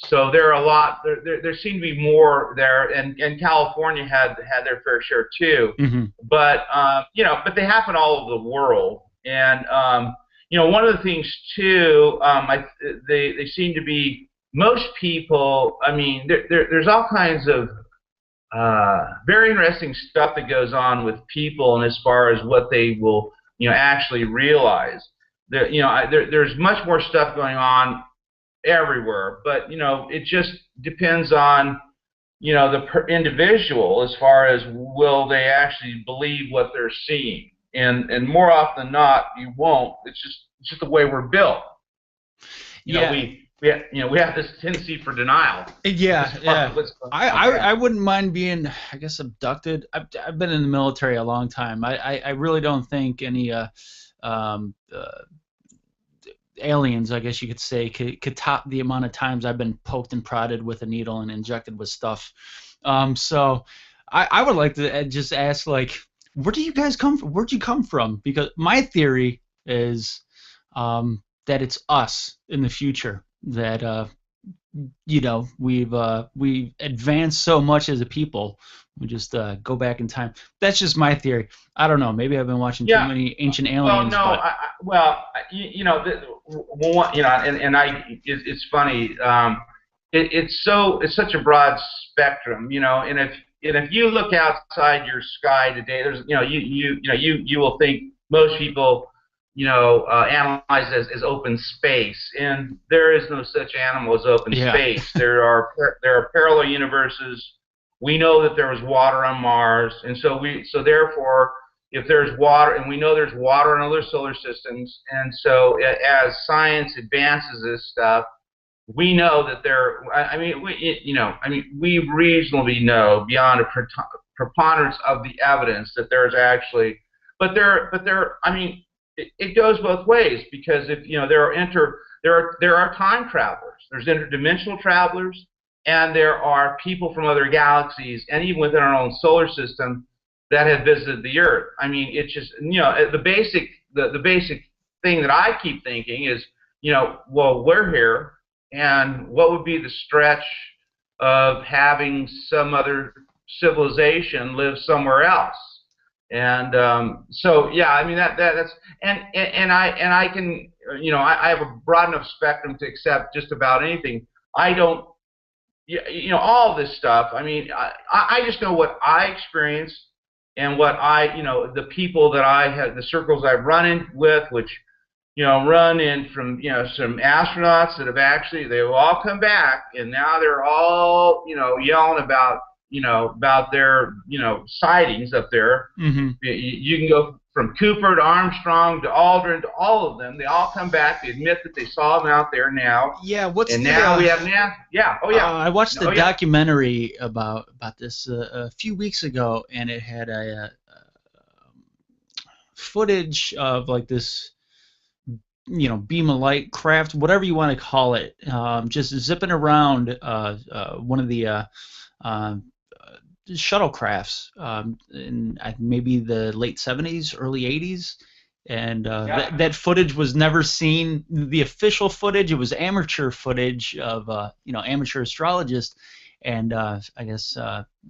So there are a lot. There seem to be more there, and California had their fair share too. But but they happen all over the world. And one of the things too, they seem to be, most people. I mean, there's all kinds of very interesting stuff that goes on with people, and as far as what they will actually realize. There's much more stuff going on everywhere, but it just depends on the individual, as far as will they actually believe what they're seeing, and more often than not, you won't. It's just the way we're built. We have this tendency for denial. Yeah. I wouldn't mind being, I guess, abducted. I've been in the military a long time. I really don't think any aliens, I guess you could say, could top the amount of times I've been poked and prodded with a needle and injected with stuff. So I would like to just ask, like, where do you guys come from? Where'd you come from? Because my theory is that it's us in the future, that we've advanced so much as a people. We just go back in time. That's just my theory. I don't know. Maybe I've been watching too many Ancient Aliens. It's funny. It's such a broad spectrum, and if you look outside your sky today, there's you will think most people analyze as open space, and there is no such animal as open space. There are parallel universes. We know that there was water on Mars, and so therefore, if there's water, and we know there's water in other solar systems, and so as science advances this stuff, we know that we reasonably know beyond a preponderance of the evidence that there's actually, it goes both ways, because if there are time travelers, there's interdimensional travelers, and there are people from other galaxies, and even within our own solar system, that have visited the Earth. I mean, it's just, the basic thing that I keep thinking is, well, we're here, and what would be the stretch of having some other civilization lives somewhere else. And so yeah, I mean that's and I can, you know, I have a broad enough spectrum to accept just about anything. I don't, you know, all of this stuff. I mean, I just know what I experienced and what I, you know, the people that I have, the circles I've run in with, which, you know, run in from, you know, some astronauts that have actually, they've all come back, and now they're all, you know, yelling about, you know, about their, you know, sightings up there. Mm-hmm. You can go from Cooper to Armstrong to Aldrin to all of them. They all come back. They admit that they saw them out there now. Yeah, what's and the, now we have NASA. Yeah, oh yeah. I watched the Oh, yeah. documentary about this a few weeks ago, and it had a footage of like this, you know, beam of light craft, whatever you want to call it, just zipping around one of the shuttlecrafts in maybe the late 70s, early 80s. And Yeah. that footage was never seen. The official footage, it was amateur footage of you know, amateur astrologists. And I guess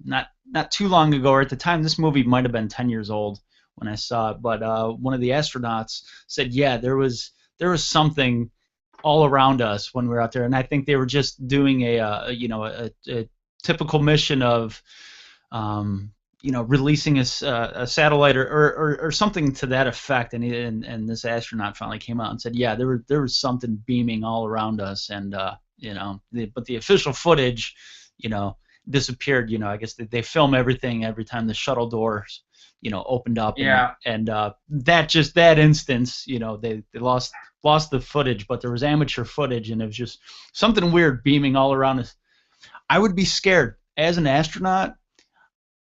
not too long ago, or at the time, this movie might have been 10 years old when I saw it. But one of the astronauts said, yeah, there was something all around us when we were out there, and I think they were just doing a you know, a typical mission of you know, releasing a satellite or something to that effect, and this astronaut finally came out and said, yeah, there was something beaming all around us, and you know, but the official footage, you know, disappeared. You know, I guess they film everything every time the shuttle doors, you know, opened up. Yeah. And that instance, you know, they lost the footage, but there was amateur footage, and it was just something weird beaming all around us. I would be scared as an astronaut.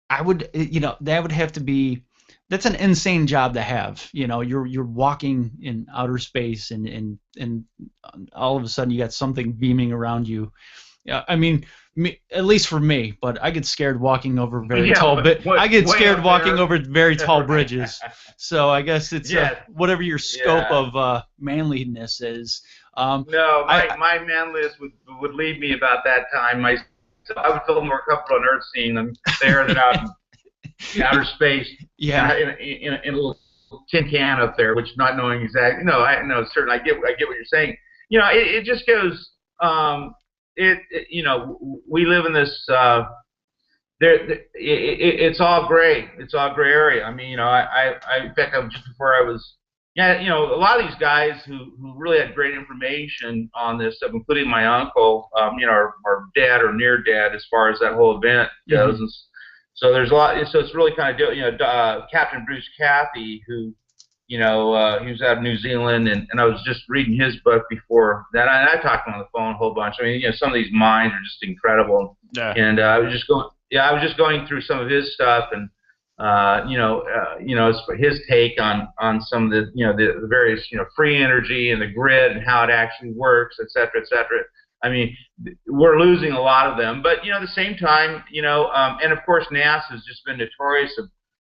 I would, you know, that would have to be, that's an insane job to have. You know, you're walking in outer space, and all of a sudden you got something beaming around you. Yeah, I mean, at least for me, but I get scared walking over very tall. I get scared walking over very tall bridges. So I guess it's whatever your scope of manliness is. No, my manliness would leave me about that time. I would feel more comfortable on Earth seeing them there than out in outer space. Yeah. In a little tin can up there, which not knowing exactly. No, I know certainly. I get what you're saying. You know, it just goes. You know, we live in this. It's all gray. It's all gray area. I mean, you know, in fact, just before I was. Yeah, you know, a lot of these guys who really had great information on this stuff, including my uncle, you know, our dad or near dad, as far as that whole event goes. And so there's a lot. So it's really kind of, you know, Captain Bruce Cathy, who, you know, he was out of New Zealand, and I was just reading his book before that. And I talked to him on the phone a whole bunch. I mean, you know, some of these minds are just incredible. Yeah. And I was just going through some of his stuff, and you know, his take on some of the, you know, the various, you know, free energy and the grid and how it actually works, et cetera, et cetera. I mean, we're losing a lot of them, but you know, at the same time, you know, and of course, NASA has just been notorious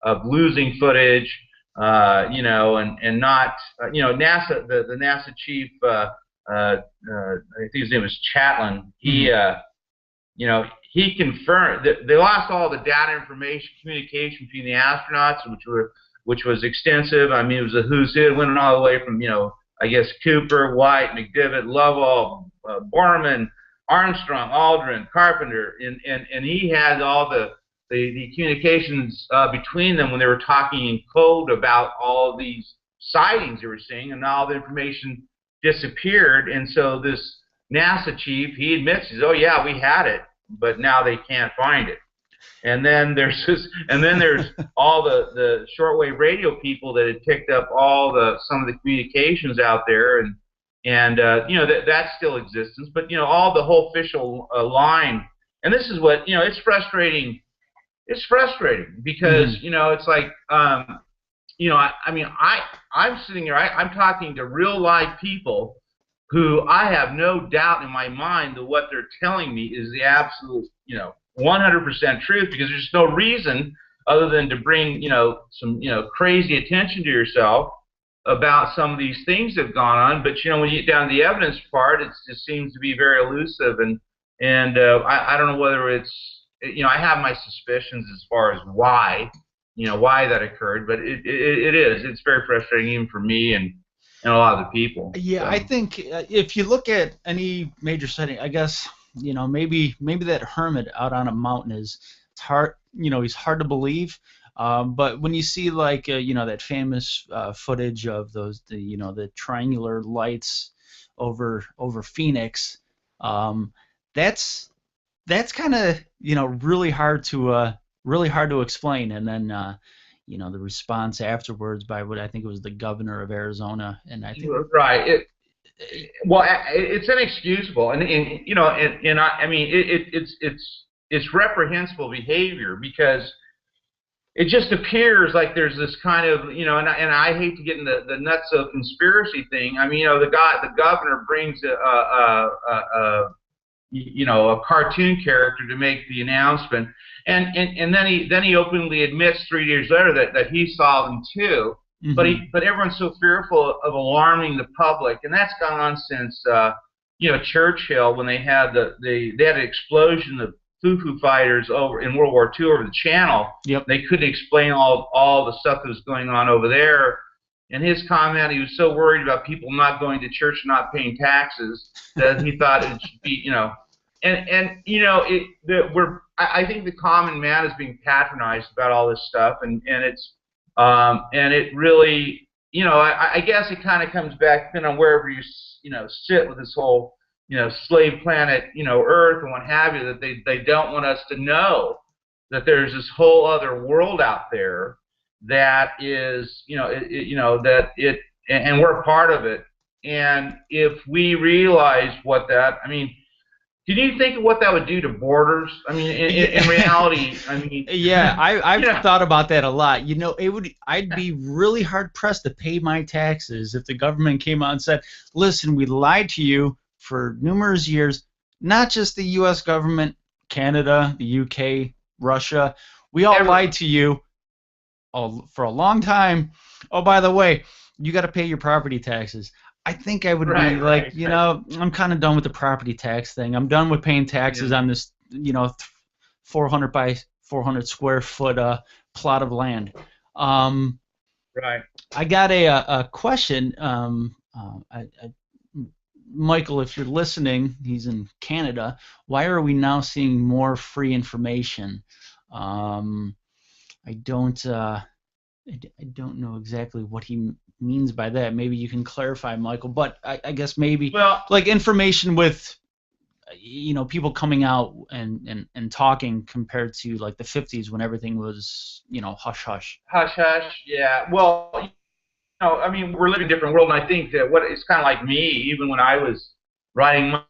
of losing footage, you know, and not, you know, NASA, the NASA chief, I think his name was Chatlin. He, you know, he confirmed that they lost all the data information, communication between the astronauts, which was extensive. I mean, it was a who's who. It went all the way from, you know, I guess Cooper, White, McDivitt, Lovell, Borman, Armstrong, Aldrin, Carpenter, and he had all the communications between them when they were talking in code about all of these sightings they were seeing, and all the information disappeared. And so this NASA chief, he admits, he says, oh yeah, we had it, but now they can't find it. And then there's all the shortwave radio people that had picked up some of the communications out there, and you know, that still exists. But you know, all the whole official line, and this is what, you know, it's frustrating. It's frustrating because you know, it's like you know, I mean, I'm sitting here, I'm talking to real live people who I have no doubt in my mind that what they're telling me is the absolute, you know, 100% truth, because there's no reason other than to bring, you know, some, you know, crazy attention to yourself about some of these things that have gone on. But you know, when you get down to the evidence part, it just seems to be very elusive, and I don't know whether it's I have my suspicions as far as why, why that occurred, but it is. It's very frustrating even for me and a lot of the people. Yeah, So. I think if you look at any major setting, I guess maybe that hermit out on a mountain it's hard. He's hard to believe. But when you see like that famous footage of the triangular lights over Phoenix, that's kind of really hard to explain. And then the response afterwards by what I think it was the governor of Arizona, and I think right. Well, it's inexcusable, and I mean it's reprehensible behavior, because it just appears like there's this kind of and I hate to get in the nuts of conspiracy thing. I mean, the governor brings a cartoon character to make the announcement, and then he openly admits 3 days later that he saw them too. mm-hmm. But everyone's so fearful of alarming the public, and that's gone on since Churchill, when they had they had an explosion of Foo Fighters over in World War II over the Channel. Yep. They couldn't explain all the stuff that was going on over there. And his comment, he was so worried about people not going to church, not paying taxes, that he thought it should be, I think the common man is being patronized about all this stuff, and it really, I guess it kind of comes back, depending on wherever you sit with this whole, slave planet, Earth and what have you, that they don't want us to know that there's this whole other world out there that is, and we're part of it. And if we realize what that, I mean, can you think of what that would do to borders? I mean, in reality, I mean. Yeah, I've thought about that a lot. I'd be really hard pressed to pay my taxes if the government came out and said, "Listen, we lied to you for numerous years. Not just the U.S. government, Canada, the U.K., Russia. We all lied to you for a long time. Oh, by the way, you got to pay your property taxes." I think I would be like, I'm kind of done with the property tax thing. I'm done with paying taxes on this, 400 by 400 square foot plot of land. Right. I got a question. Michael, if you're listening, he's in Canada. Why are we now seeing more free information? I don't know exactly what he means by that. Maybe you can clarify, Michael. But I guess maybe like information with people coming out and talking compared to like the 50s when everything was hush hush. Hush hush. Yeah. Well, I mean, we're living in a different world, and I think that it's kind of like me. Even when I was writing my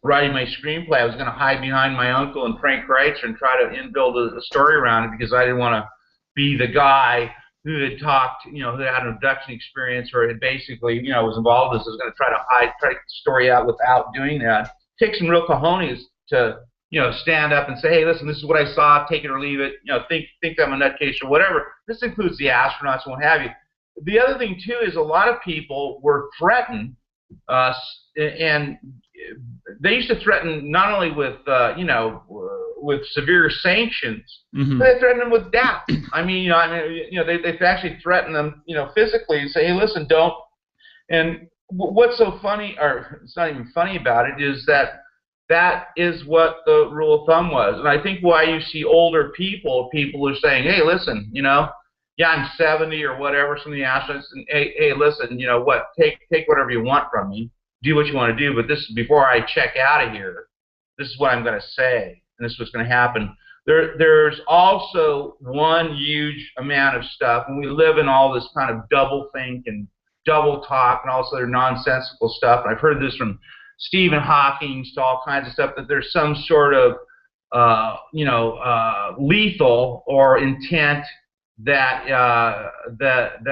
screenplay, I was going to hide behind my uncle and Frank Kreitzer and try to build a story around it, because I didn't want to be the guy who had talked, who had an abduction experience or had basically, was involved in this. I was going to try to get the story out without doing that. Take some real cojones to, stand up and say, hey, listen, this is what I saw, take it or leave it, think I'm a nutcase or whatever. This includes the astronauts and what have you. The other thing, too, is a lot of people were threatened, and they used to threaten not only with, with severe sanctions, mm-hmm. but they threatened them with death. They actually threatened them, physically, and say, hey, listen, don't. And what's so funny, or it's not even funny about it, is that is what the rule of thumb was. And I think why you see older people are saying, hey, listen, yeah, I'm 70 or whatever, some of the astronauts, and hey, listen, take whatever you want from me, do what you want to do, but this is before I check out of here. This is what I'm going to say, and this is what's going to happen. There's also one huge amount of stuff, and we live in all this kind of double think and double talk and also their nonsensical stuff. And I've heard this from Stephen Hawking to all kinds of stuff, that there's some sort of lethal or intent that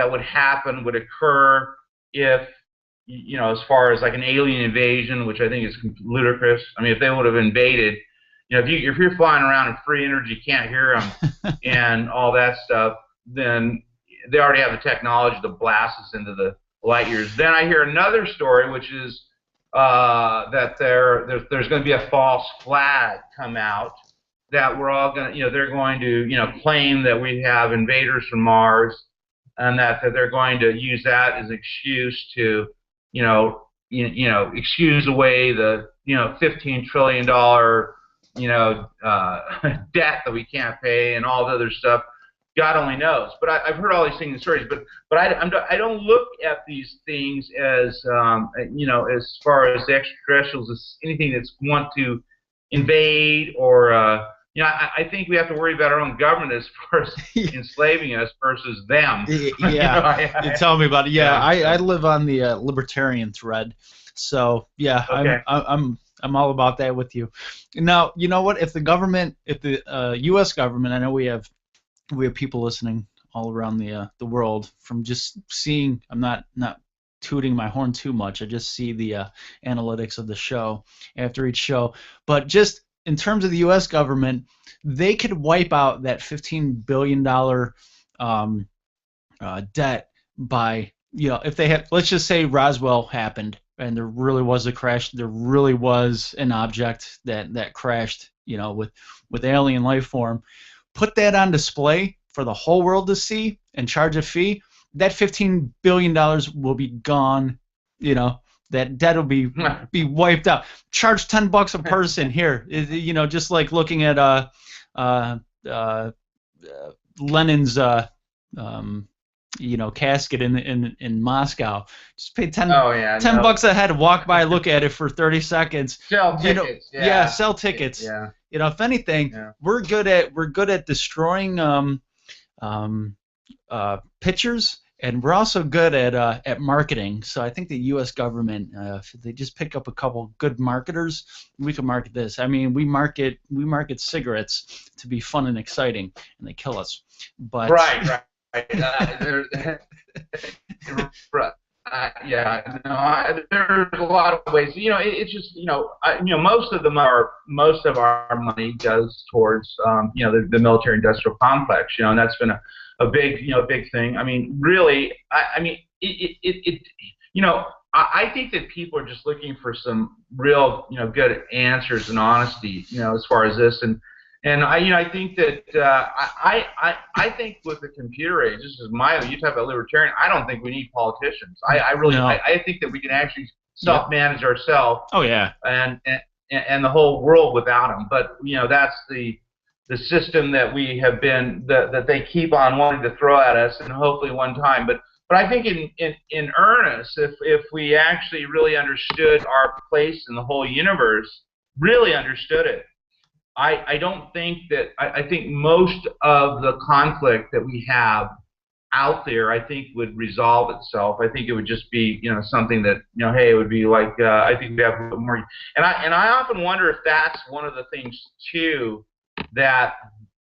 would happen, would occur if, as far as like an alien invasion, which I think is ludicrous. I mean, if they would have invaded, if you're flying around in free energy, you can't hear them and all that stuff, then they already have the technology to blast us into the light years. Then I hear another story, which is that there's going to be a false flag come out, that we're all going to, they're going to, claim that we have invaders from Mars, and that they're going to use that as an excuse to, excuse away the, $15 trillion, debt that we can't pay and all the other stuff. God only knows. But I've heard all these things and stories. But I don't look at these things as as far as the extraterrestrials as anything that's want to invade or I think we have to worry about our own government as far as enslaving us versus them. Yeah, tell me about it. Yeah, I live on the libertarian thread, so yeah, okay. I'm all about that with you. Now, you know what? If the government, if the U.S. government, I know we have people listening all around the world from just seeing. I'm not tooting my horn too much. I just see the analytics of the show after each show, but just in terms of the U.S. government, they could wipe out that $15 billion debt by, if they have, let's just say Roswell happened and there really was a crash, there really was an object that crashed, with alien life form, put that on display for the whole world to see and charge a fee, that $15 billion will be gone, that debt will be wiped out. Charge $10 a person here. Just like looking at Lenin's casket in Moscow. Just pay $10 a head, walk by, look at it for 30 seconds. Sell tickets. Sell tickets. Yeah. If anything, we're good at destroying pictures. And we're also good at marketing. So I think the U.S. government, if they just pick up a couple good marketers, we can market this. I mean, we market cigarettes to be fun and exciting, and they kill us. But right. There's a lot of ways. It's just most of our money goes towards the military-industrial complex. And that's been a big thing. I mean, really, I think that people are just looking for some real, good answers and honesty, as far as this. And I think that I think with the computer age, this is you talk about libertarian. I don't think we need politicians. I really I think that we can actually self-manage ourselves. Oh yeah. And the whole world without them. But that's the system that we have been that they keep on wanting to throw at us, and hopefully one time. But I think in earnest, if we actually really understood our place in the whole universe, really understood it, I don't think that I think most of the conflict that we have out there, I think, would resolve itself. I think it would just be something that hey, it would be like I think we have a little more. And I often wonder if that's one of the things too that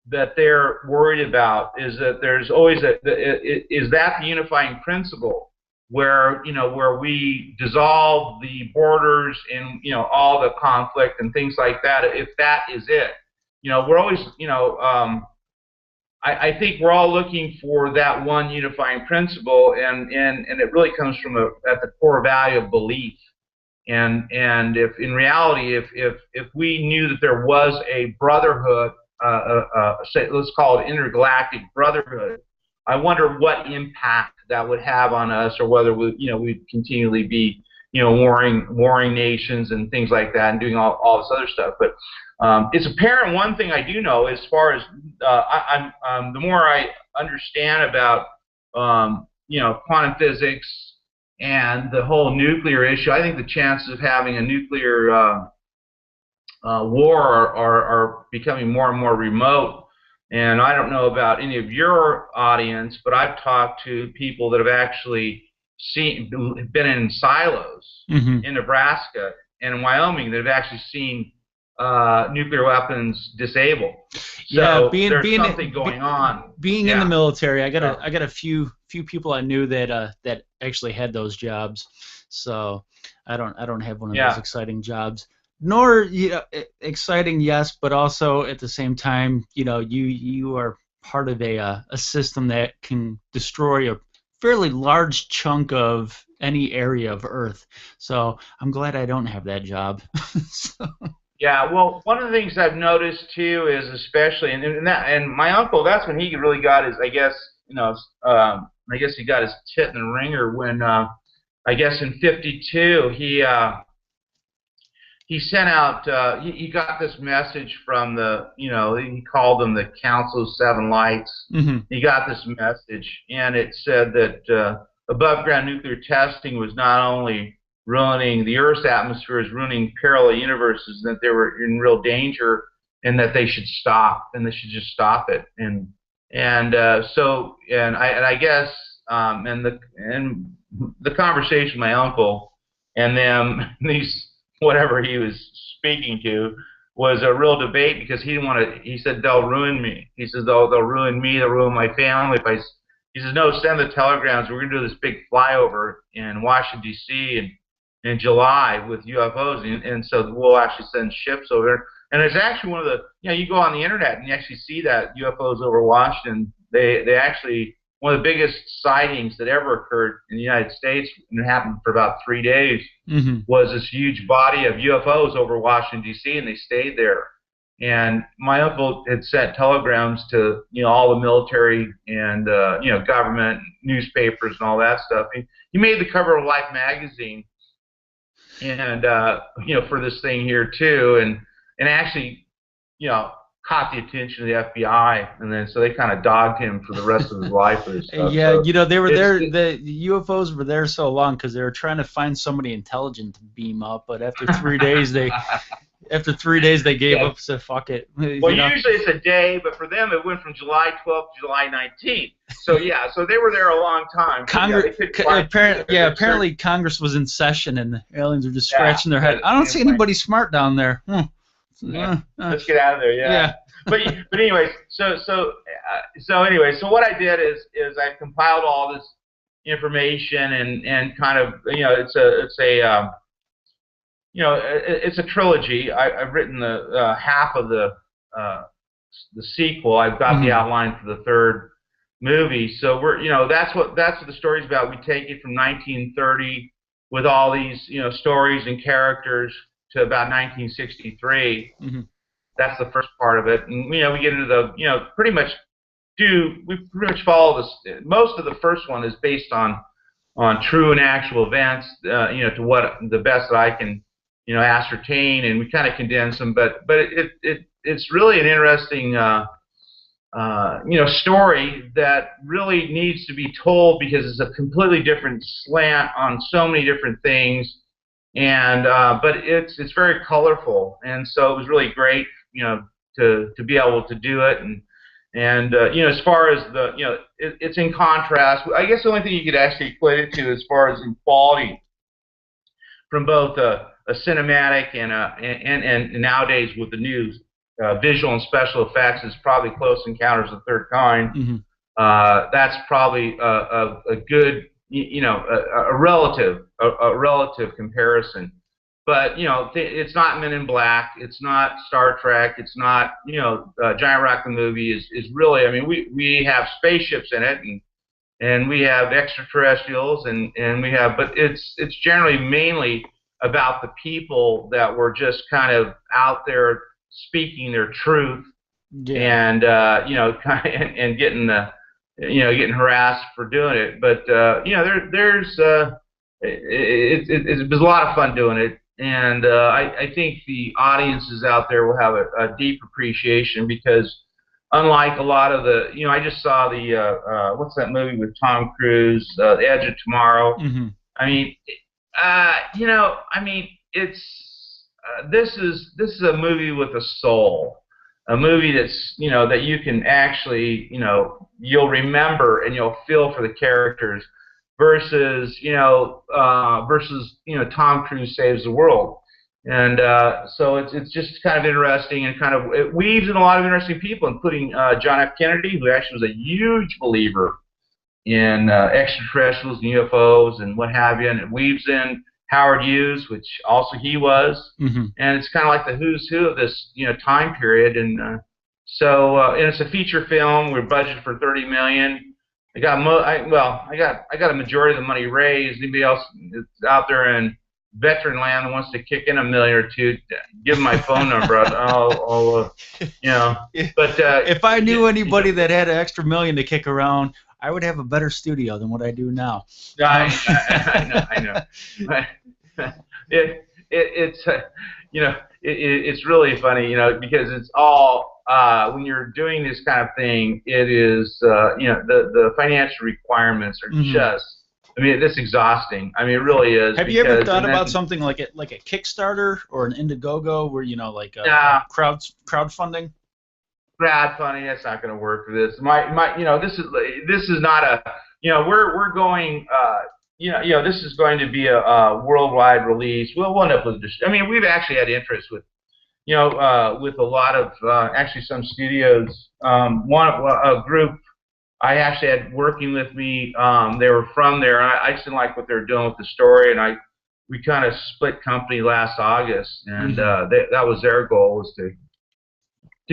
they're worried about, is that there's always is that the unifying principle where we dissolve the borders and all the conflict and things like that. If that is it, we're always I think we're all looking for that one unifying principle, and it really comes from at the core value of belief. And if in reality, if we knew that there was a brotherhood, let's call it intergalactic brotherhood, I wonder what impact that would have on us, or whether we'd continually be warring nations and things like that, and doing all this other stuff. But it's apparent. One thing I do know, as far as the more I understand about quantum physics and the whole nuclear issue, I think the chances of having a nuclear war are becoming more and more remote. And I don't know about any of your audience, but I've talked to people that have actually been in silos in Nebraska and in Wyoming that have actually seen nuclear weapons disabled. So there's something going on. Being in the military, I got a few people I knew that actually had those jobs. So I don't have one of those exciting jobs. Nor exciting, yes, but also at the same time, you are part of a system that can destroy a fairly large chunk of any area of Earth. So I'm glad I don't have that job. So, Yeah, well, one of the things I've noticed too is especially, and my uncle, that's when he really got his, I guess, I guess he got his tit in the ringer when, I guess in '52, he sent out, he got this message from the, he called them the Council of Seven Lights. mhm. He got this message, and it said that above ground nuclear testing was not only ruining the Earth's atmosphere, is ruining parallel universes, that they were in real danger, and that they should stop, and they should just stop it. I guess, the conversation with my uncle and them, these whatever he was speaking to, was a real debate, because he didn't want to. He said they'll ruin me. He says they'll ruin me. They'll ruin my family. He says no, send the telegrams. We're gonna do this big flyover in Washington D.C. in July with UFOs, and so we'll actually send ships over there. And it's actually one of the, you go on the internet and you actually see that UFOs over Washington. They actually, one of the biggest sightings that ever occurred in the United States, and it happened for about 3 days, was this huge body of UFOs over Washington, D.C., and they stayed there. And my uncle had sent telegrams to, all the military and, government, newspapers and all that stuff. He made the cover of Life magazine, and, for this thing here too, and actually, caught the attention of the FBI, and then so they kind of dogged him for the rest of his life with this stuff. Yeah, so, they were there. The UFOs were there so long because they were trying to find somebody intelligent to beam up. But after 3 days, they gave up. So fuck it. Well, usually it's a day, but for them it went from July 12th to July 19th. So yeah, so they were there a long time. Apparently Congress was in session and the aliens were just scratching their head. I don't see anybody smart down there. Let's get out of there. Yeah. But anyways, so what I did is I compiled all this information and kind of, it's a trilogy. I've written the half of the sequel. I've got the outline for the third movie. So that's what the story's about. We take it from 1930 with all these stories and characters to about 1963. That's the first part of it, and we get into the pretty much follow this. Most of the first one is based on true and actual events, to what the best that I can ascertain, and we kind of condense them. But it's really an interesting story that really needs to be told, because it's a completely different slant on so many different things. And but it's very colorful, and so it was really great, to be able to do it, and as far as it's in contrast. I guess the only thing you could actually equate it to, as far as in quality, from both a cinematic and nowadays with the new visual and special effects, is probably Close Encounters of the Third Kind. That's probably a good, a relative comparison. But it's not Men in Black, it's not Star Trek, it's not Giant Rock the movie is really, I mean, we have spaceships in it, and we have extraterrestrials, and we have, but it's generally mainly about the people that were just kind of out there speaking their truth, and and getting harassed for doing it. But it was a lot of fun doing it, and I think the audiences out there will have a deep appreciation, because unlike a lot of the, I just saw the what's that movie with Tom Cruise, The Edge of Tomorrow. I mean, it's this is a movie with a soul. A movie that's, that you can actually, you'll remember and you'll feel for the characters, versus, Tom Cruise Saves the World. And so it's just kind of interesting, and kind of, it weaves in a lot of interesting people, including John F. Kennedy, who actually was a huge believer in extraterrestrials and UFOs and what have you, and it weaves in Howard Hughes, which also he was, and it's kind of like the who's who of this, time period. And so, and it's a feature film. We're budgeted for $30 million. I got a majority of the money raised. Anybody else that's out there in veteran land that wants to kick in $1 million or two, give them my phone number. I'll you know. But if I knew anybody that had an extra million to kick around, I would have a better studio than what I do now. I know. It's it's really funny, because it's all when you're doing this kind of thing, it is the financial requirements are just. I mean, it's exhausting. I mean, it really is. Have you ever thought about something like a Kickstarter or an Indiegogo, where crowdfunding? Crowdfunding, that's not going to work for this. This is not a we're going this is going to be a worldwide release. We'll end up with we've actually had interest with with a lot of actually some studios. A group I actually had working with me. They were from there. I just didn't like what they were doing with the story, and we kind of split company last August, and that was their goal, was to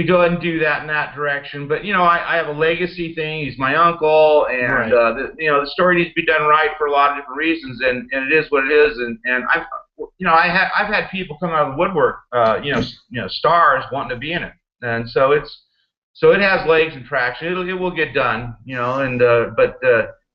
go ahead and do that in that direction. But I have a legacy thing. He's my uncle, and the story needs to be done right for a lot of different reasons, and it is what it is. And I've had people come out of the woodwork, stars wanting to be in it, and so it has legs and traction. It will get done, but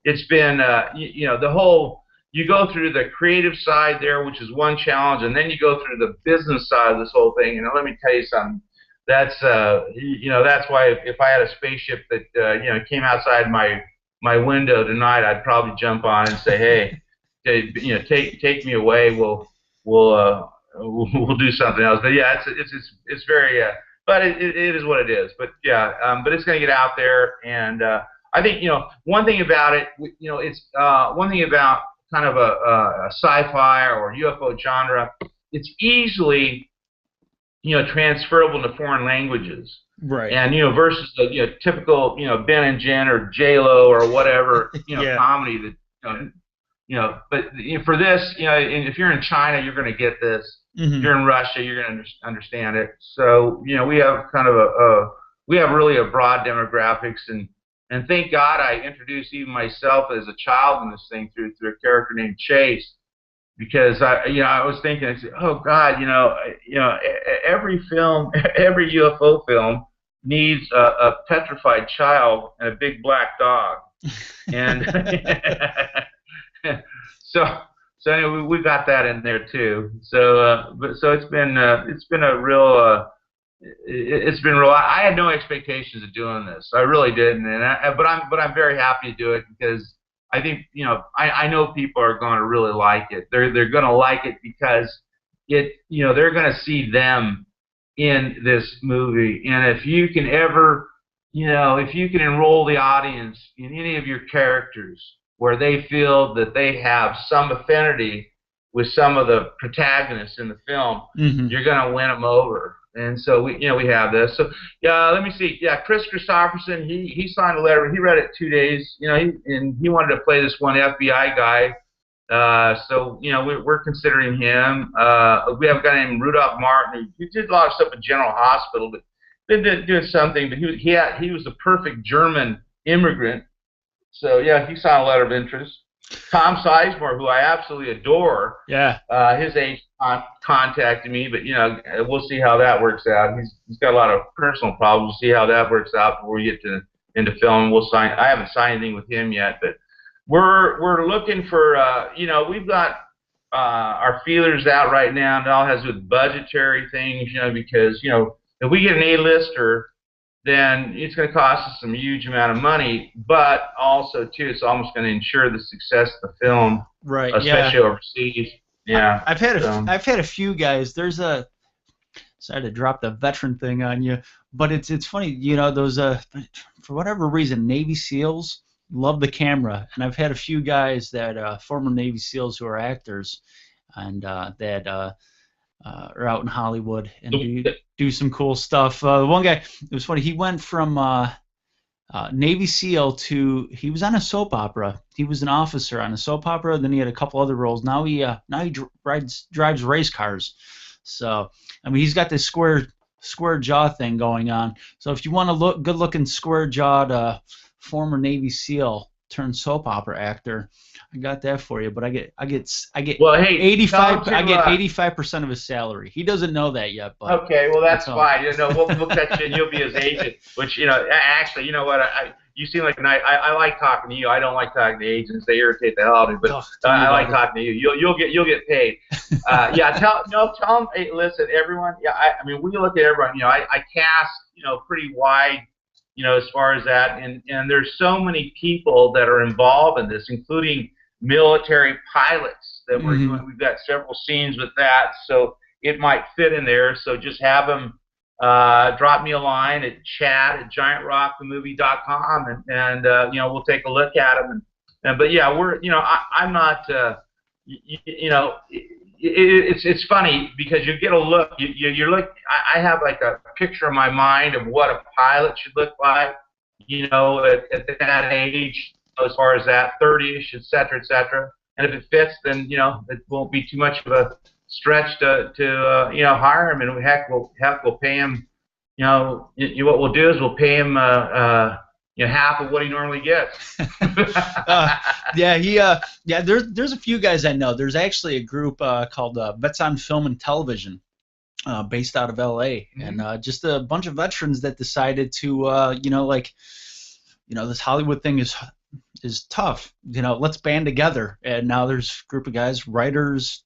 it's been the whole. You go through the creative side there, which is one challenge, and then you go through the business side of this whole thing. And let me tell you something. That's that's why if I had a spaceship that came outside my window tonight, I'd probably jump on and say, hey, take me away. We'll do something else. But yeah, it's very but it is what it is. But yeah, but it's going to get out there, and I think one thing about it, it's one thing about kind of a sci-fi or UFO genre. It's easily transferable to foreign languages, right? And versus the typical Ben and Jen or J-Lo or whatever comedy that But for this, and if you're in China, you're going to get this. If you're in Russia, you're going to understand it. So we have kind of we have really a broad demographics, and thank God I introduced even myself as a child in this thing through a character named Chase. Because I was thinking, I said, oh God, every film, every UFO film needs a petrified child and a big black dog, and so anyway, we got that in there too. So it's been a real. It's been real. I had no expectations of doing this. I really didn't, but I'm very happy to do it because. I think I know people are going to really like it. They're going to like it because they're going to see them in this movie. And if you can ever if you can enroll the audience in any of your characters where they feel that they have some affinity with some of the protagonists in the film, you're going to win them over. And so we have this. So let me see. Yeah, Chris Christopherson, he signed a letter. He read it 2 days. And he wanted to play this one FBI guy. So we're considering him. We have a guy named Rudolph Martin. He did a lot of stuff at General Hospital, but did something. But he was the perfect German immigrant. So yeah, he signed a letter of interest. Tom Sizemore, who I absolutely adore. Yeah. His agent contacted me, but we'll see how that works out. He's got a lot of personal problems. We'll see how that works out before we get into film. We'll sign. I haven't signed anything with him yet, but we're looking for. We've got our feelers out right now, and it all has with budgetary things. Because if we get an A-lister, then it's going to cost us some huge amount of money, but also too, it's almost going to ensure the success of the film, right? Especially overseas. Yeah, I've had a few guys. Sorry to drop the veteran thing on you, but it's funny, those for whatever reason, Navy SEALs love the camera, and I've had a few guys that former Navy SEALs who are actors, and that are out in Hollywood and do some cool stuff. One guy, it was funny. He went from Navy SEAL to he was on a soap opera. He was an officer on a soap opera. Then he had a couple other roles. Now he drives race cars. So he's got this square jaw thing going on. So if you want a good looking square jawed former Navy SEAL turned soap opera actor. I got that for you, but I get Well, hey, 85. tell him I get to, 85% of his salary. He doesn't know that yet, but okay, well that's that's all. fine. You know, we'll catch you, and you'll be his agent. Which actually, you know what? You seem like I like talking to you. I don't like talking to agents; they irritate the hell out of me. But Oh, tell me I about like it. talking to you. You'll get paid. Yeah, tell them. Hey, listen, everyone. Yeah, I mean, we look at everyone. You know, I cast pretty wide. You know, as far as that, and there's so many people that are involved in this, including military pilots that we're doing. We've got several scenes with that, so it might fit in there. So just have them drop me a line at chad@giantrockthemovie.com, and we'll take a look at them. But yeah, I'm not. It's funny because you get a look. You look. I have like a picture in my mind of what a pilot should look like. You know, at that age, as far as that 30ish, et cetera, et cetera. And if it fits, then it won't be too much of a stretch to hire him. And we'll pay him. What we'll do is we'll pay him half of what he normally gets. There's a few guys I know. There's actually a group called Vets on Film and Television, based out of LA, and just a bunch of veterans that decided to this Hollywood thing is tough. Let's band together. And now there's a group of guys, writers,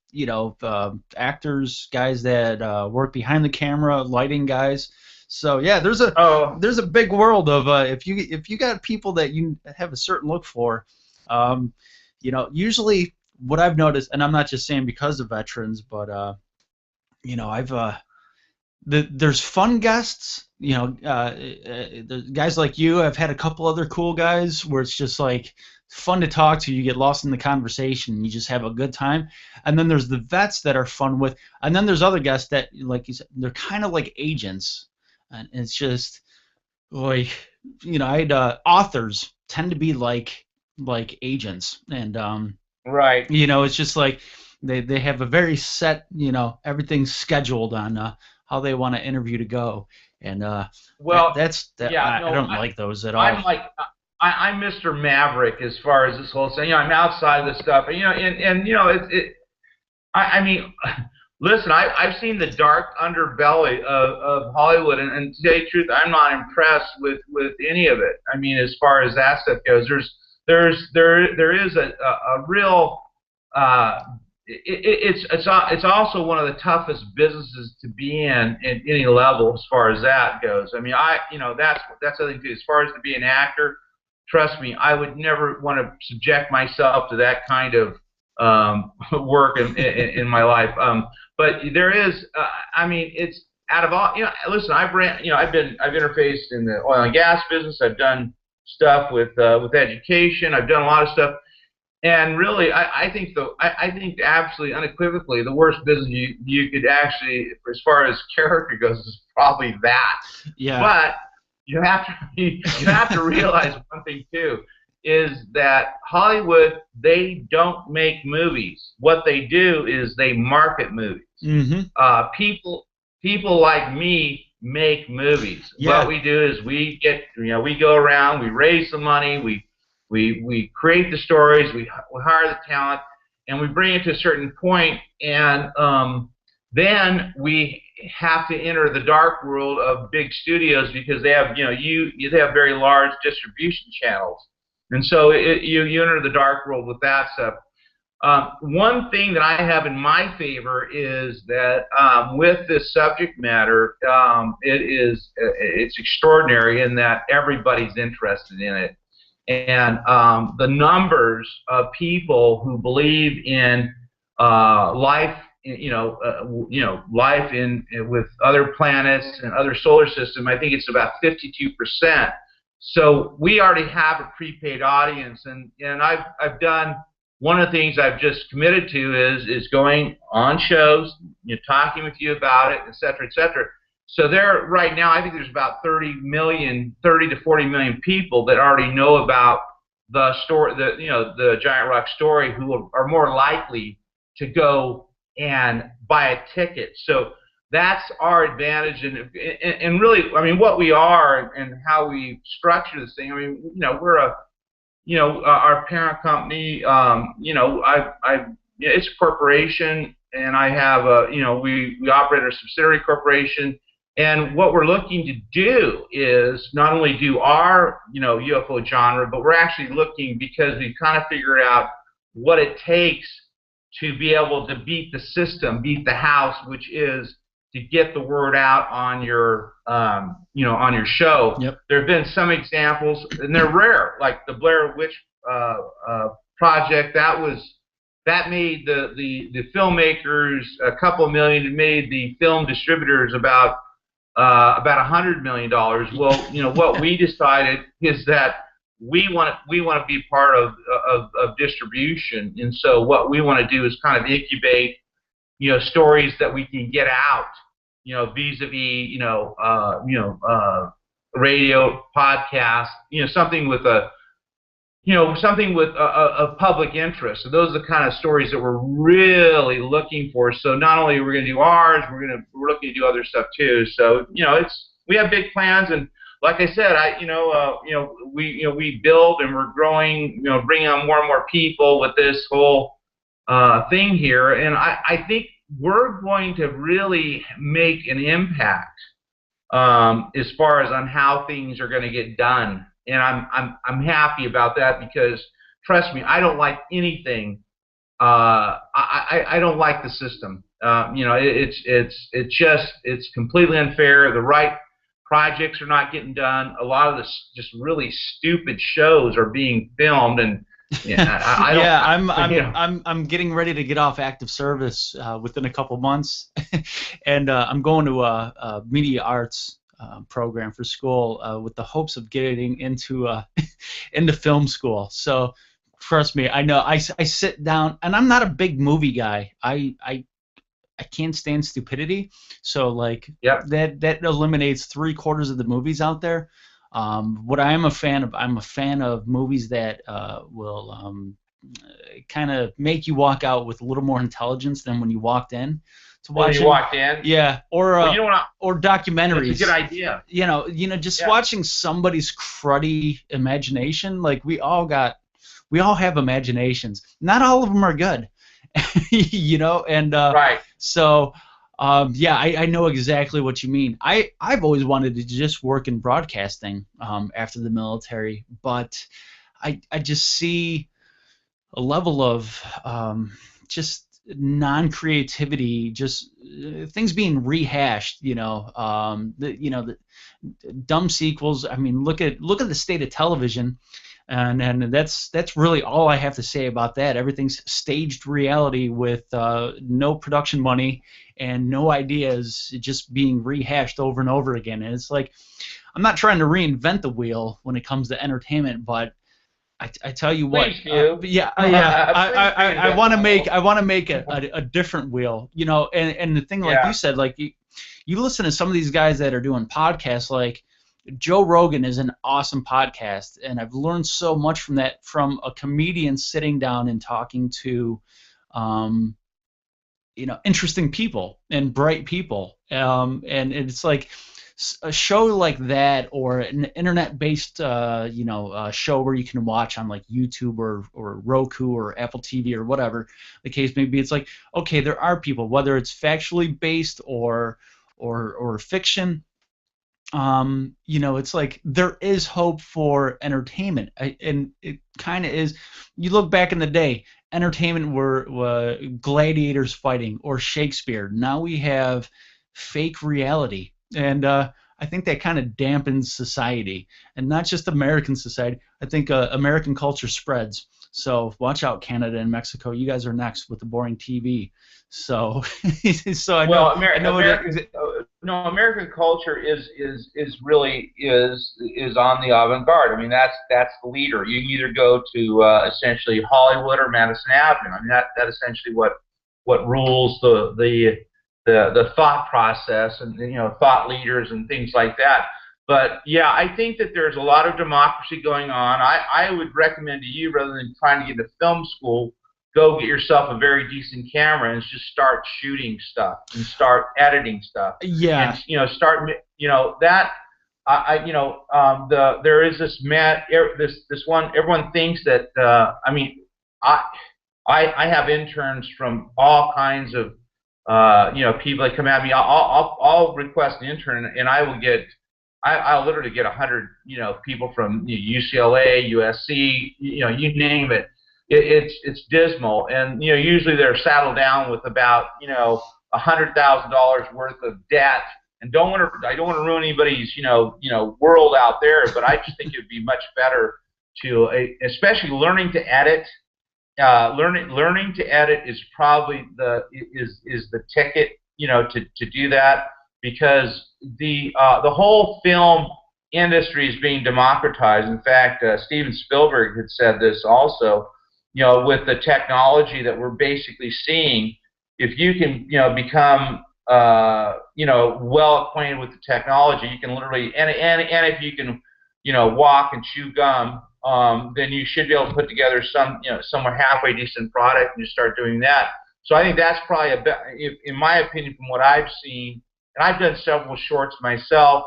actors, guys that work behind the camera, lighting guys. So yeah, there's a big world of if you got people that you have a certain look for, usually what I've noticed, and I'm not just saying because of veterans, but there's fun guests, the guys like you. I've had a couple other cool guys where it's just like fun to talk to. You get lost in the conversation, you just have a good time. And then there's the vets that are fun with, and then there's other guests that, like you said, they're kind of like agents. And it's just like, I had authors tend to be like agents, and right. It's just like they have a very set, everything's scheduled on how they want an interview to go, and I don't like those at all. I'm Mr. Maverick as far as this whole thing. I'm outside of this stuff, I mean. Listen, I've seen the dark underbelly of Hollywood, and to tell you the truth, I'm not impressed with any of it. I mean, as far as that stuff goes, there is a real it's also one of the toughest businesses to be in any level as far as that goes. I mean, that's the thing too. As far as to be an actor, trust me, I would never want to subject myself to that kind of work in my life. But there is, it's out of all. Listen, I've interfaced in the oil and gas business. I've done stuff with education. I've done a lot of stuff, and really, I think absolutely unequivocally, the worst business you could actually, as far as character goes, is probably that. Yeah. But you have to realize one thing too, is that Hollywood, they don't make movies. What they do is they market movies. People like me make movies. Yeah. What we do is we go around, we raise the money, we create the stories, we hire the talent, and we bring it to a certain point, and then we have to enter the dark world of big studios because they have they have very large distribution channels. And so you enter the dark world with that stuff. One thing that I have in my favor is that with this subject matter, it's extraordinary in that everybody's interested in it, and the numbers of people who believe in life, life with other planets and other solar system, I think it's about 52%. So we already have a prepaid audience, and I've done, one of the things I've just committed to is going on shows, talking with you about it, et cetera, et cetera. So there right now, I think there's about 30 to 40 million people that already know about the story, the Giant Rock story, who are more likely to go and buy a ticket. So that's our advantage, and really, I mean, what we are and how we structure this thing. I mean, we're our parent company, it's a corporation, and I have we operate a subsidiary corporation, and what we're looking to do is not only do our, UFO genre, but we're actually looking, because we've kind of figured out what it takes to be able to beat the system, beat the house, which is to get the word out on your, on your show. Yep. There have been some examples, and they're rare, like the Blair Witch project. That made the filmmakers a couple million, and made the film distributors about $100 million. Well, what we decided is that we want to be part of distribution, and so what we want to do is kind of incubate, stories that we can get out, vis-a-vis, radio, podcast, something with a public interest. So those are the kind of stories that we're really looking for. So not only are we going to do ours, we're looking to do other stuff too. So we have big plans, and like I said, we build, and we're growing, bringing on more and more people with this whole thing here, and I think we're going to really make an impact as far as on how things are going to get done. And I'm happy about that, because trust me, I don't like anything. I don't like the system. It's completely unfair. The right projects are not getting done. A lot of this just really stupid shows are being filmed, and I'm getting ready to get off active service within a couple months, and I'm going to a media arts program for school with the hopes of getting into into film school. So trust me, I know I sit down, and I'm not a big movie guy. I can't stand stupidity. So like, yep, that eliminates 3/4 of the movies out there. What I am a fan of, I'm a fan of movies that will kind of make you walk out with a little more intelligence than when you walked in to watch. When you walked in? Yeah, or or documentaries. That's a good idea. Just watching somebody's cruddy imagination. Like we all have imaginations. Not all of them are good. And right. So. I know exactly what you mean. I've always wanted to just work in broadcasting after the military, but I just see a level of just non-creativity, just things being rehashed. The dumb sequels. I mean, look at the state of television. And that's really all I have to say about that. Everything's staged reality with no production money and no ideas, just being rehashed over and over again. And it's like, I'm not trying to reinvent the wheel when it comes to entertainment, but I tell you what, I want to make a different wheel, and the thing, like you said, like you listen to some of these guys that are doing podcasts, like Joe Rogan is an awesome podcast, and I've learned so much from that, from a comedian sitting down and talking to interesting people and bright people, and it's like a show like that, or an internet-based show where you can watch on like YouTube or Roku or Apple TV or whatever the case may be. It's like, okay, there are people, whether it's factually based or fiction. It's like there is hope for entertainment, and it kind of is. You look back in the day, entertainment were gladiators fighting or Shakespeare. Now we have fake reality, and I think that kind of dampens society, and not just American society. I think American culture spreads. So watch out, Canada and Mexico. You guys are next with the boring TV. So, I know. Well, American culture is really on the avant-garde. I mean, that's the leader. You can either go to essentially Hollywood or Madison Avenue. I mean, that essentially what rules the thought process, and thought leaders and things like that. But yeah, I think that there's a lot of democracy going on. I would recommend to you, rather than trying to get into film school, go get yourself a very decent camera and just start shooting stuff and start editing stuff. Yeah. And start that there is this this one. Everyone thinks that. I mean, I I have interns from all kinds of people that come at me. I'll request an intern, and I will get. I'll literally get 100 people from UCLA, USC, you name it. It's dismal, and usually they're saddled down with about $100,000 worth of debt. And I don't want to ruin anybody's world out there, but I just think it would be much better to, especially learning to edit. Learning to edit is probably the ticket to do that, because the whole film industry is being democratized. In fact, Steven Spielberg had said this also. With the technology that we're basically seeing, if you can become well acquainted with the technology, you can literally and if you can walk and chew gum, then you should be able to put together somewhat halfway decent product and just start doing that. So I think that's probably in my opinion, from what I've seen, and I've done several shorts myself,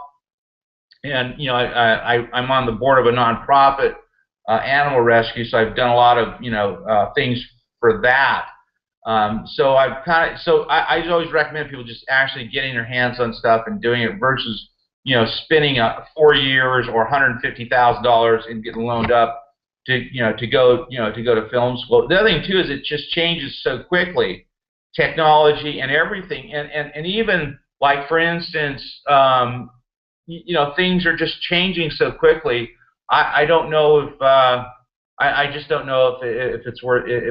and I'm on the board of a nonprofit, animal rescue, so I've done a lot of things for that. So I always recommend people just actually getting their hands on stuff and doing it versus spending 4 years or $150,000 and getting loaned up to go to film school. The other thing too is it just changes so quickly, technology and everything, and even like for instance, things are just changing so quickly. I don't know if I just don't know if it's worth it,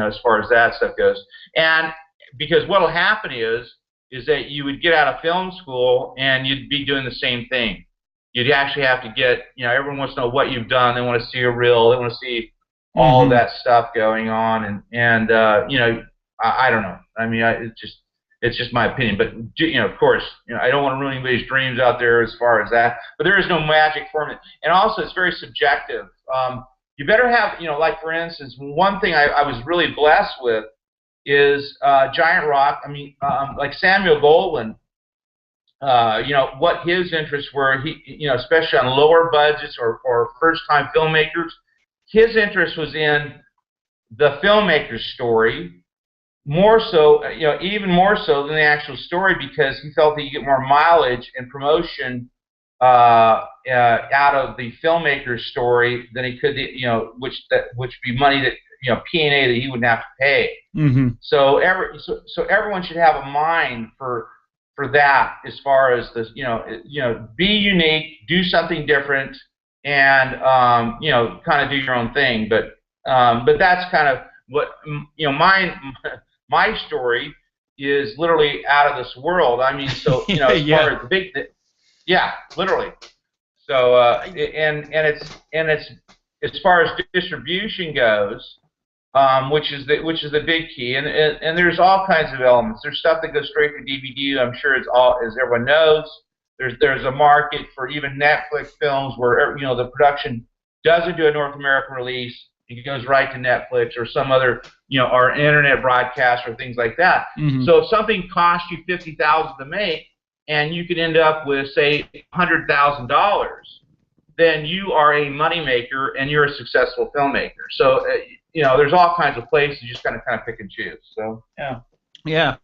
as far as that stuff goes. And because what'll happen is that you would get out of film school and you'd be doing the same thing. You'd actually have to get, everyone wants to know what you've done. They want to see a reel. They want to see all of that stuff going on. And I don't know. I mean, it's just my opinion. But of course, I don't want to ruin anybody's dreams out there as far as that. But there is no magic formula. And also, it's very subjective. You better have, like for instance, one thing I was really blessed with is giant rock. I mean, like Samuel Goldwyn, what his interests were, especially on lower budgets or first-time filmmakers, his interest was in the filmmaker's story, more so, even more so than the actual story, because he felt that you get more mileage and promotion out of the filmmaker's story than he could, which would be money that P&A that he wouldn't have to pay. So everyone should have a mind for that, as far as this, be unique, do something different, and kind of do your own thing. But that's kind of what my story is, literally out of this world. I mean, so as far as the big, yeah, literally. So and it's as far as distribution goes, which is the big key, and there's all kinds of elements. There's stuff that goes straight to DVD. I'm sure it's all, as everyone knows. There's a market for even Netflix films where the production doesn't do a North American release. It goes right to Netflix or some other or internet broadcast or things like that. So if something costs you $50,000 to make, and you could end up with say $100,000, then you are a moneymaker and you're a successful filmmaker. So there's all kinds of places. You just kind of pick and choose. So yeah.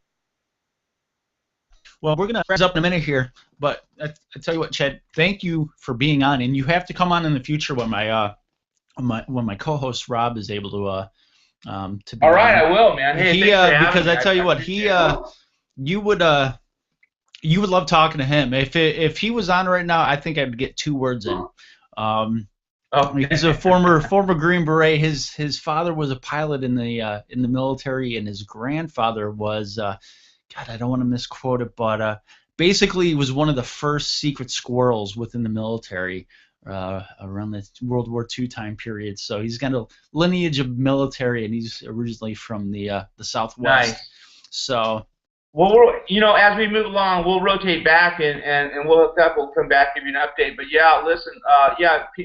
Well, we're gonna wrap up in a minute here, but I tell you what, Chad, thank you for being on, and you have to come on in the future when my co-host Rob is able to be all right, on. I will, man. Hey, because I tell you what, you would love talking to him. If he was on right now, I think I'd get 2 words in. He's a former Green Beret. His father was a pilot in the military, and his grandfather was God, I don't want to misquote it, but basically he was one of the first secret squirrels within the military around the World War II time period. So he's got a lineage of military, and he's originally from the Southwest. Nice. So. Well, as we move along, we'll rotate back and we'll hook up. We'll come back, give you an update. But yeah, listen,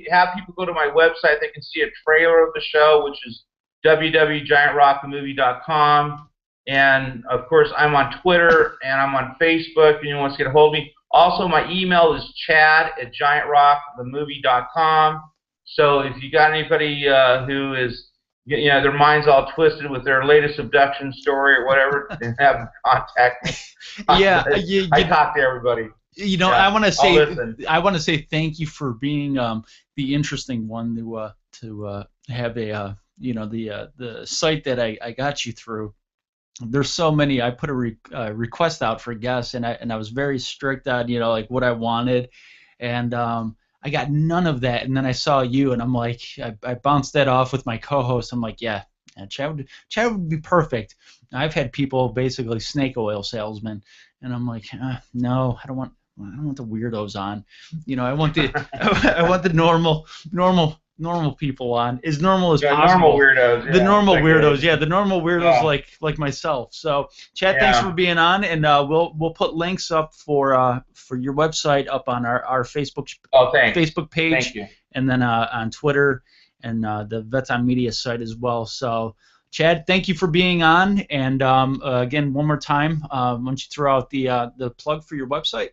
have people go to my website. They can see a trailer of the show, which is www.giantrockthemovie.com. And of course, I'm on Twitter and I'm on Facebook. If anyone wants to get a hold of me, Also, my email is chad@giantrockthemovie.com. So if you got anybody who is, their mind's all twisted with their latest abduction story or whatever, then have them contact me. Yeah, I talk to everybody. Yeah, I want to say thank you for being the interesting one to have a the site that I got you through. There's so many. I put a request out for guests, and I was very strict on like what I wanted, and I got none of that. And then I saw you, and I'm like, I bounced that off with my co-host. I'm like, yeah, Chad would be perfect. I've had people basically snake oil salesmen, and I'm like, no, I don't want the weirdos on. I want the I want the normal people on, as normal as possible. Normal weirdos. Yeah, the normal weirdos, yeah, the normal weirdos like myself. So, Chad, thanks for being on, and we'll put links up for your website up on our Facebook Facebook page, Thank you. and then on Twitter and the Vets on Media site as well. So, Chad, thank you for being on, and again, one more time, why don't you throw out the plug for your website?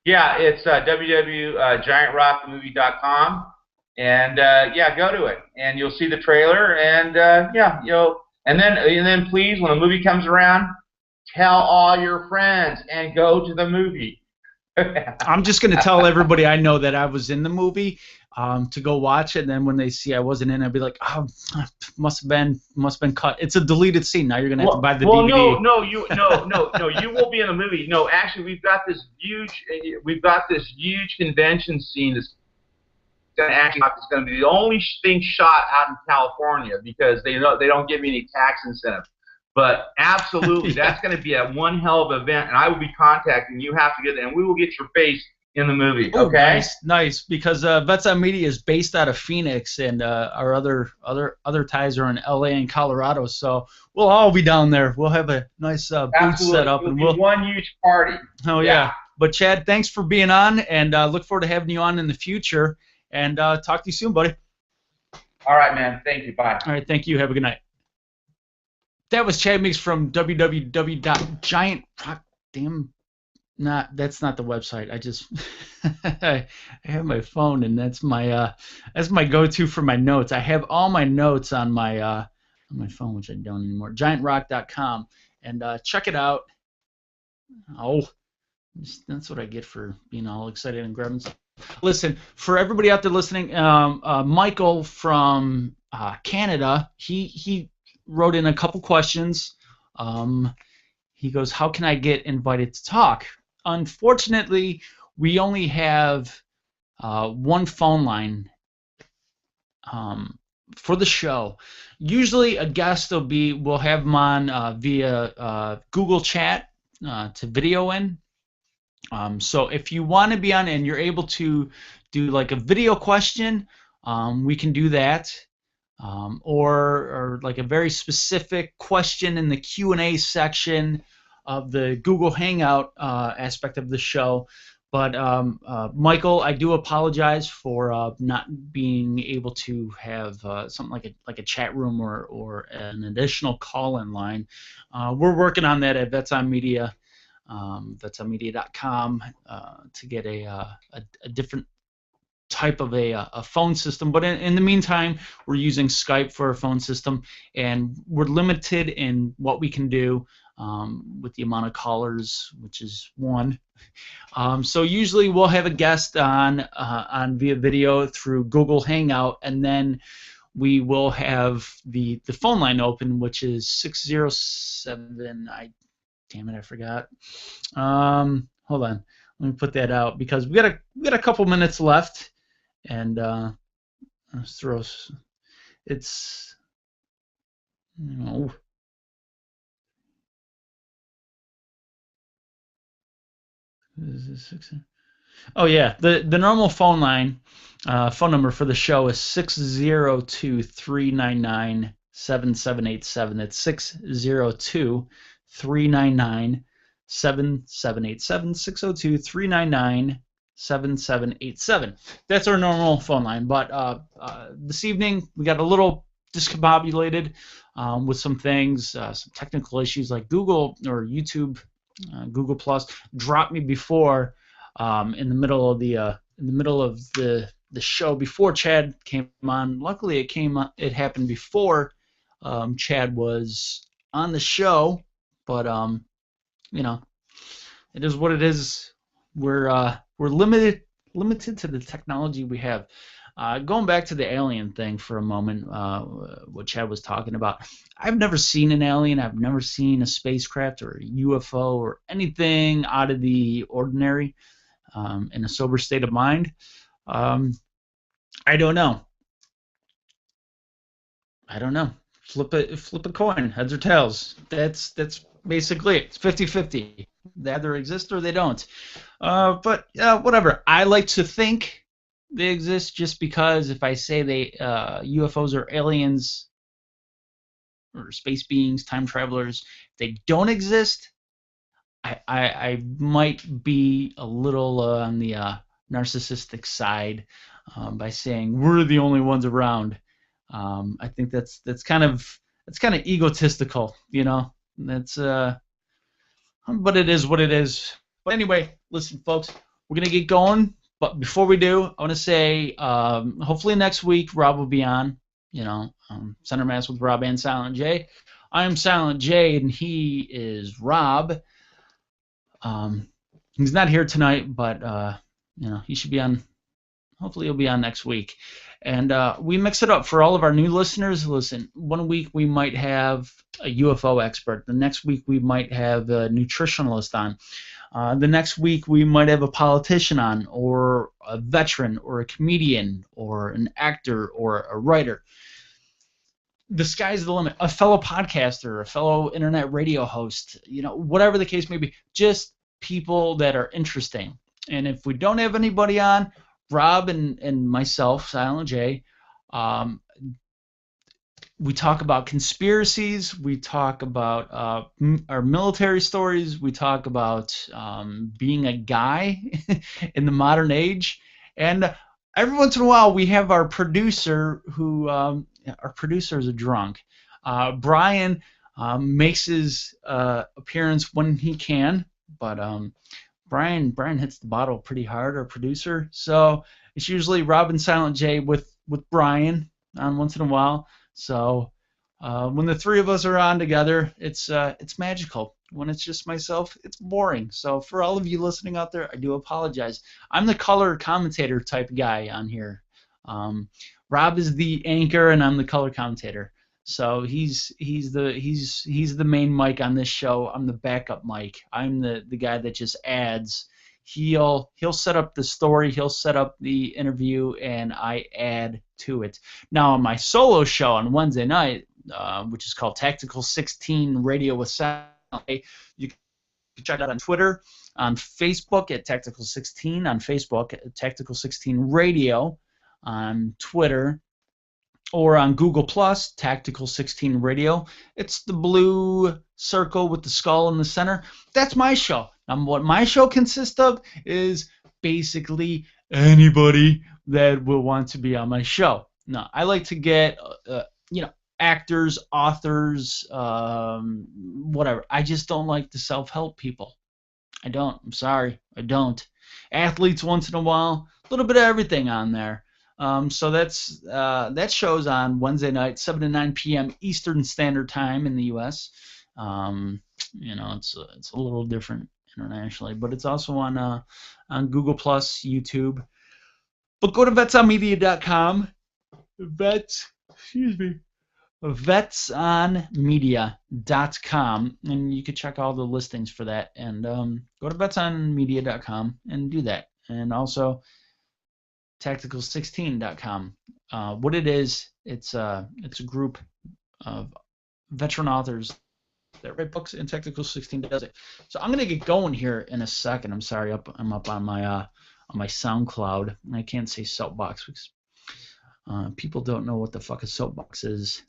Yeah, it's www.giantrockthemovie.com. And go to it, and you'll see the trailer, and and then please, when the movie comes around, tell all your friends and go to the movie. I'm just gonna tell everybody I know that I was in the movie to go watch it, and then when they see I wasn't in, I'll be like, oh, must have been cut. It's a deleted scene. Now you're gonna have to buy the DVD. No, you will be in the movie. No, actually, we've got this huge convention scene that's it's going to be the only thing shot out in California because they don't give me any tax incentive. But absolutely, that's going to be one hell of an event, and I will be contacting you. Have to get there, and we will get your face in the movie. Ooh, okay? Nice. Because Vets on Media is based out of Phoenix, and our other ties are in LA and Colorado. So we'll all be down there. We'll have a nice booth set up, and we'll one huge party. Oh yeah. But Chad, thanks for being on, and look forward to having you on in the future. And talk to you soon, buddy. All right, man. Thank you. Bye. All right, thank you. Have a good night. That was Chad Meeks from www.giantrock. That's not the website. I just I have my phone, and that's my go-to for my notes. I have all my notes on my phone, which I don't anymore. Giantrock.com, and check it out. Oh, that's what I get for being all excited and grabbing stuff. Listen, for everybody out there listening, Michael from Canada, he wrote in a couple questions. He goes, how can I get invited to talk? Unfortunately, we only have one phone line for the show. Usually a guest we'll have them on via Google Chat to video in. So if you want to be on and you're able to do like a video question, we can do that, or like a very specific question in the Q&A section of the Google Hangout aspect of the show. But Michael, I do apologize for not being able to have something like a chat room or an additional call-in line. We're working on that at Vets on Media. VetsOnMedia.com to get a different type of a phone system. But in the meantime, we're using Skype for our phone system, and we're limited in what we can do with the amount of callers, which is one. So usually we'll have a guest on via video through Google Hangout, and then we will have the phone line open, which is 607. Damn it, I forgot. Hold on, let me put that out because we got a couple minutes left, and let's throw it's Is this 6? Oh yeah, the normal phone line phone number for the show is 602-399-7787. It's 602-399-7787, 602-399-7787. That's our normal phone line. But this evening we got a little discombobulated with some things, some technical issues like Google or YouTube Google Plus dropped me before in the middle of the show before Chad came on. Luckily, it happened before Chad was on the show, but you know, it is what it is. We're limited to the technology we have. Going back to the alien thing for a moment, what Chad was talking about. I've never seen an alien. I've never seen a spacecraft or a UFO or anything out of the ordinary in a sober state of mind. I don't know. Flip a coin, heads or tails. That's basically it. It's 50-50. They either exist or they don't. But whatever. I like to think they exist just because if I say UFOs are aliens or space beings, time travelers, if they don't exist, I might be a little on the narcissistic side by saying we're the only ones around. I think that's kind of egotistical, you know. That's but it is what it is. But anyway, listen, folks, we're gonna get going. But before we do, I want to say hopefully next week Rob will be on. You know, Center Mass with Rob and Silent J. I am Silent J, and he is Rob. He's not here tonight, but you know, he should be on. Hopefully he'll be on next week. And we mix it up for all of our new listeners. Listen, one week we might have a UFO expert. The next week we might have a nutritionalist on. The next week we might have a politician on, or a veteran, or a comedian, or an actor, or a writer. The sky's the limit. A fellow podcaster, a fellow internet radio host, you know, whatever the case may be. Just people that are interesting. And if we don't have anybody on, Rob and myself, Silent J, we talk about conspiracies. We talk about our military stories. We talk about being a guy in the modern age. And every once in a while, we have our producer who our producer is a drunk. Brian makes his appearance when he can, but Brian hits the bottle pretty hard, our producer. So it's usually Rob and Silent J with Brian on once in a while. So when the three of us are on together, it's magical. When it's just myself, it's boring. So for all of you listening out there, I do apologize. I'm the color commentator type guy on here. Rob is the anchor, and I'm the color commentator. So he's the main mic on this show. I'm the backup mic. I'm the guy that just adds. He'll set up the story, he'll set up the interview, and I add to it. Now on my solo show on Wednesday night, which is called Tactical 16 Radio with Sound, you can check it out on Twitter, on Facebook at Tactical 16, on Facebook at Tactical 16 Radio, on Twitter, or on Google Plus, Tactical 16 Radio. It's the blue circle with the skull in the center. That's my show. What my show consists of is basically anybody that will want to be on my show. Now, I like to get, actors, authors, whatever. I just don't like the self-help people. I don't. I'm sorry. I don't. Athletes once in a while. A little bit of everything on there. So that show's on Wednesday night, 7 to 9 p.m. Eastern Standard Time in the U.S. It's a little different internationally, but it's also on Google Plus, YouTube. But go to vetsonmedia.com. Vetsonmedia.com, and you can check all the listings for that. And go to vetsonmedia.com and do that. And also tactical16.com. What it is, it's a group of veteran authors that write books, and Tactical 16 does it. So I'm gonna get going here in a second. I'm sorry, I'm up on my SoundCloud. I can't say soapbox because people don't know what the fuck a soapbox is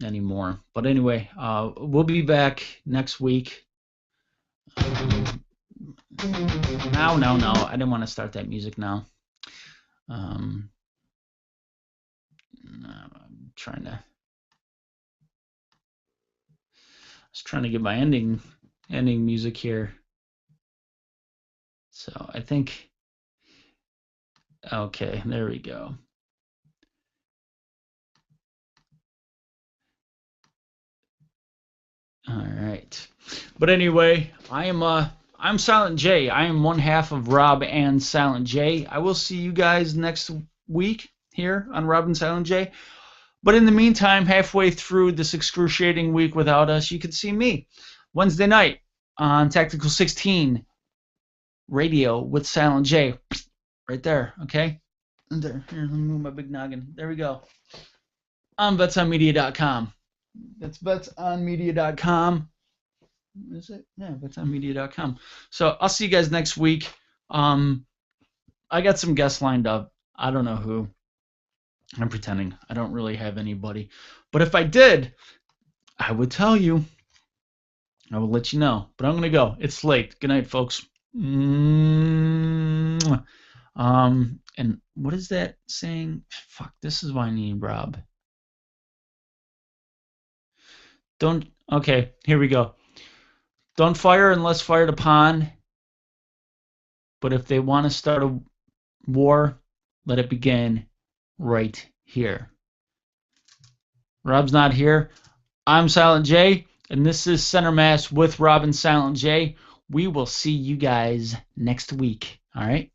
anymore. But anyway, we'll be back next week. No, I didn't want to start that music now. I'm trying to. was trying to get my ending music here. So I think, okay, there we go. All right. But anyway, I'm Silent J. I am one half of Rob and Silent J. I will see you guys next week here on Rob and Silent J. But in the meantime, halfway through this excruciating week without us, you can see me Wednesday night on Tactical 16 Radio with Silent J. Right there, okay? There. Here, let me move my big noggin. There we go. On vetsonmedia.com. That's vetsonmedia.com. Is it? Yeah, vetsonmedia.com. So I'll see you guys next week. I got some guests lined up. I don't know who. I'm pretending. I don't really have anybody. But if I did, I would tell you. I will let you know. But I'm going to go. It's late. Good night, folks. And what is that saying? Fuck, this is why I need Rob. Okay, here we go. Don't fire unless fired upon. But if they want to start a war, let it begin right here. Rob's not here. I'm Silent J, and this is Center Mass with Rob and Silent J. We will see you guys next week. All right?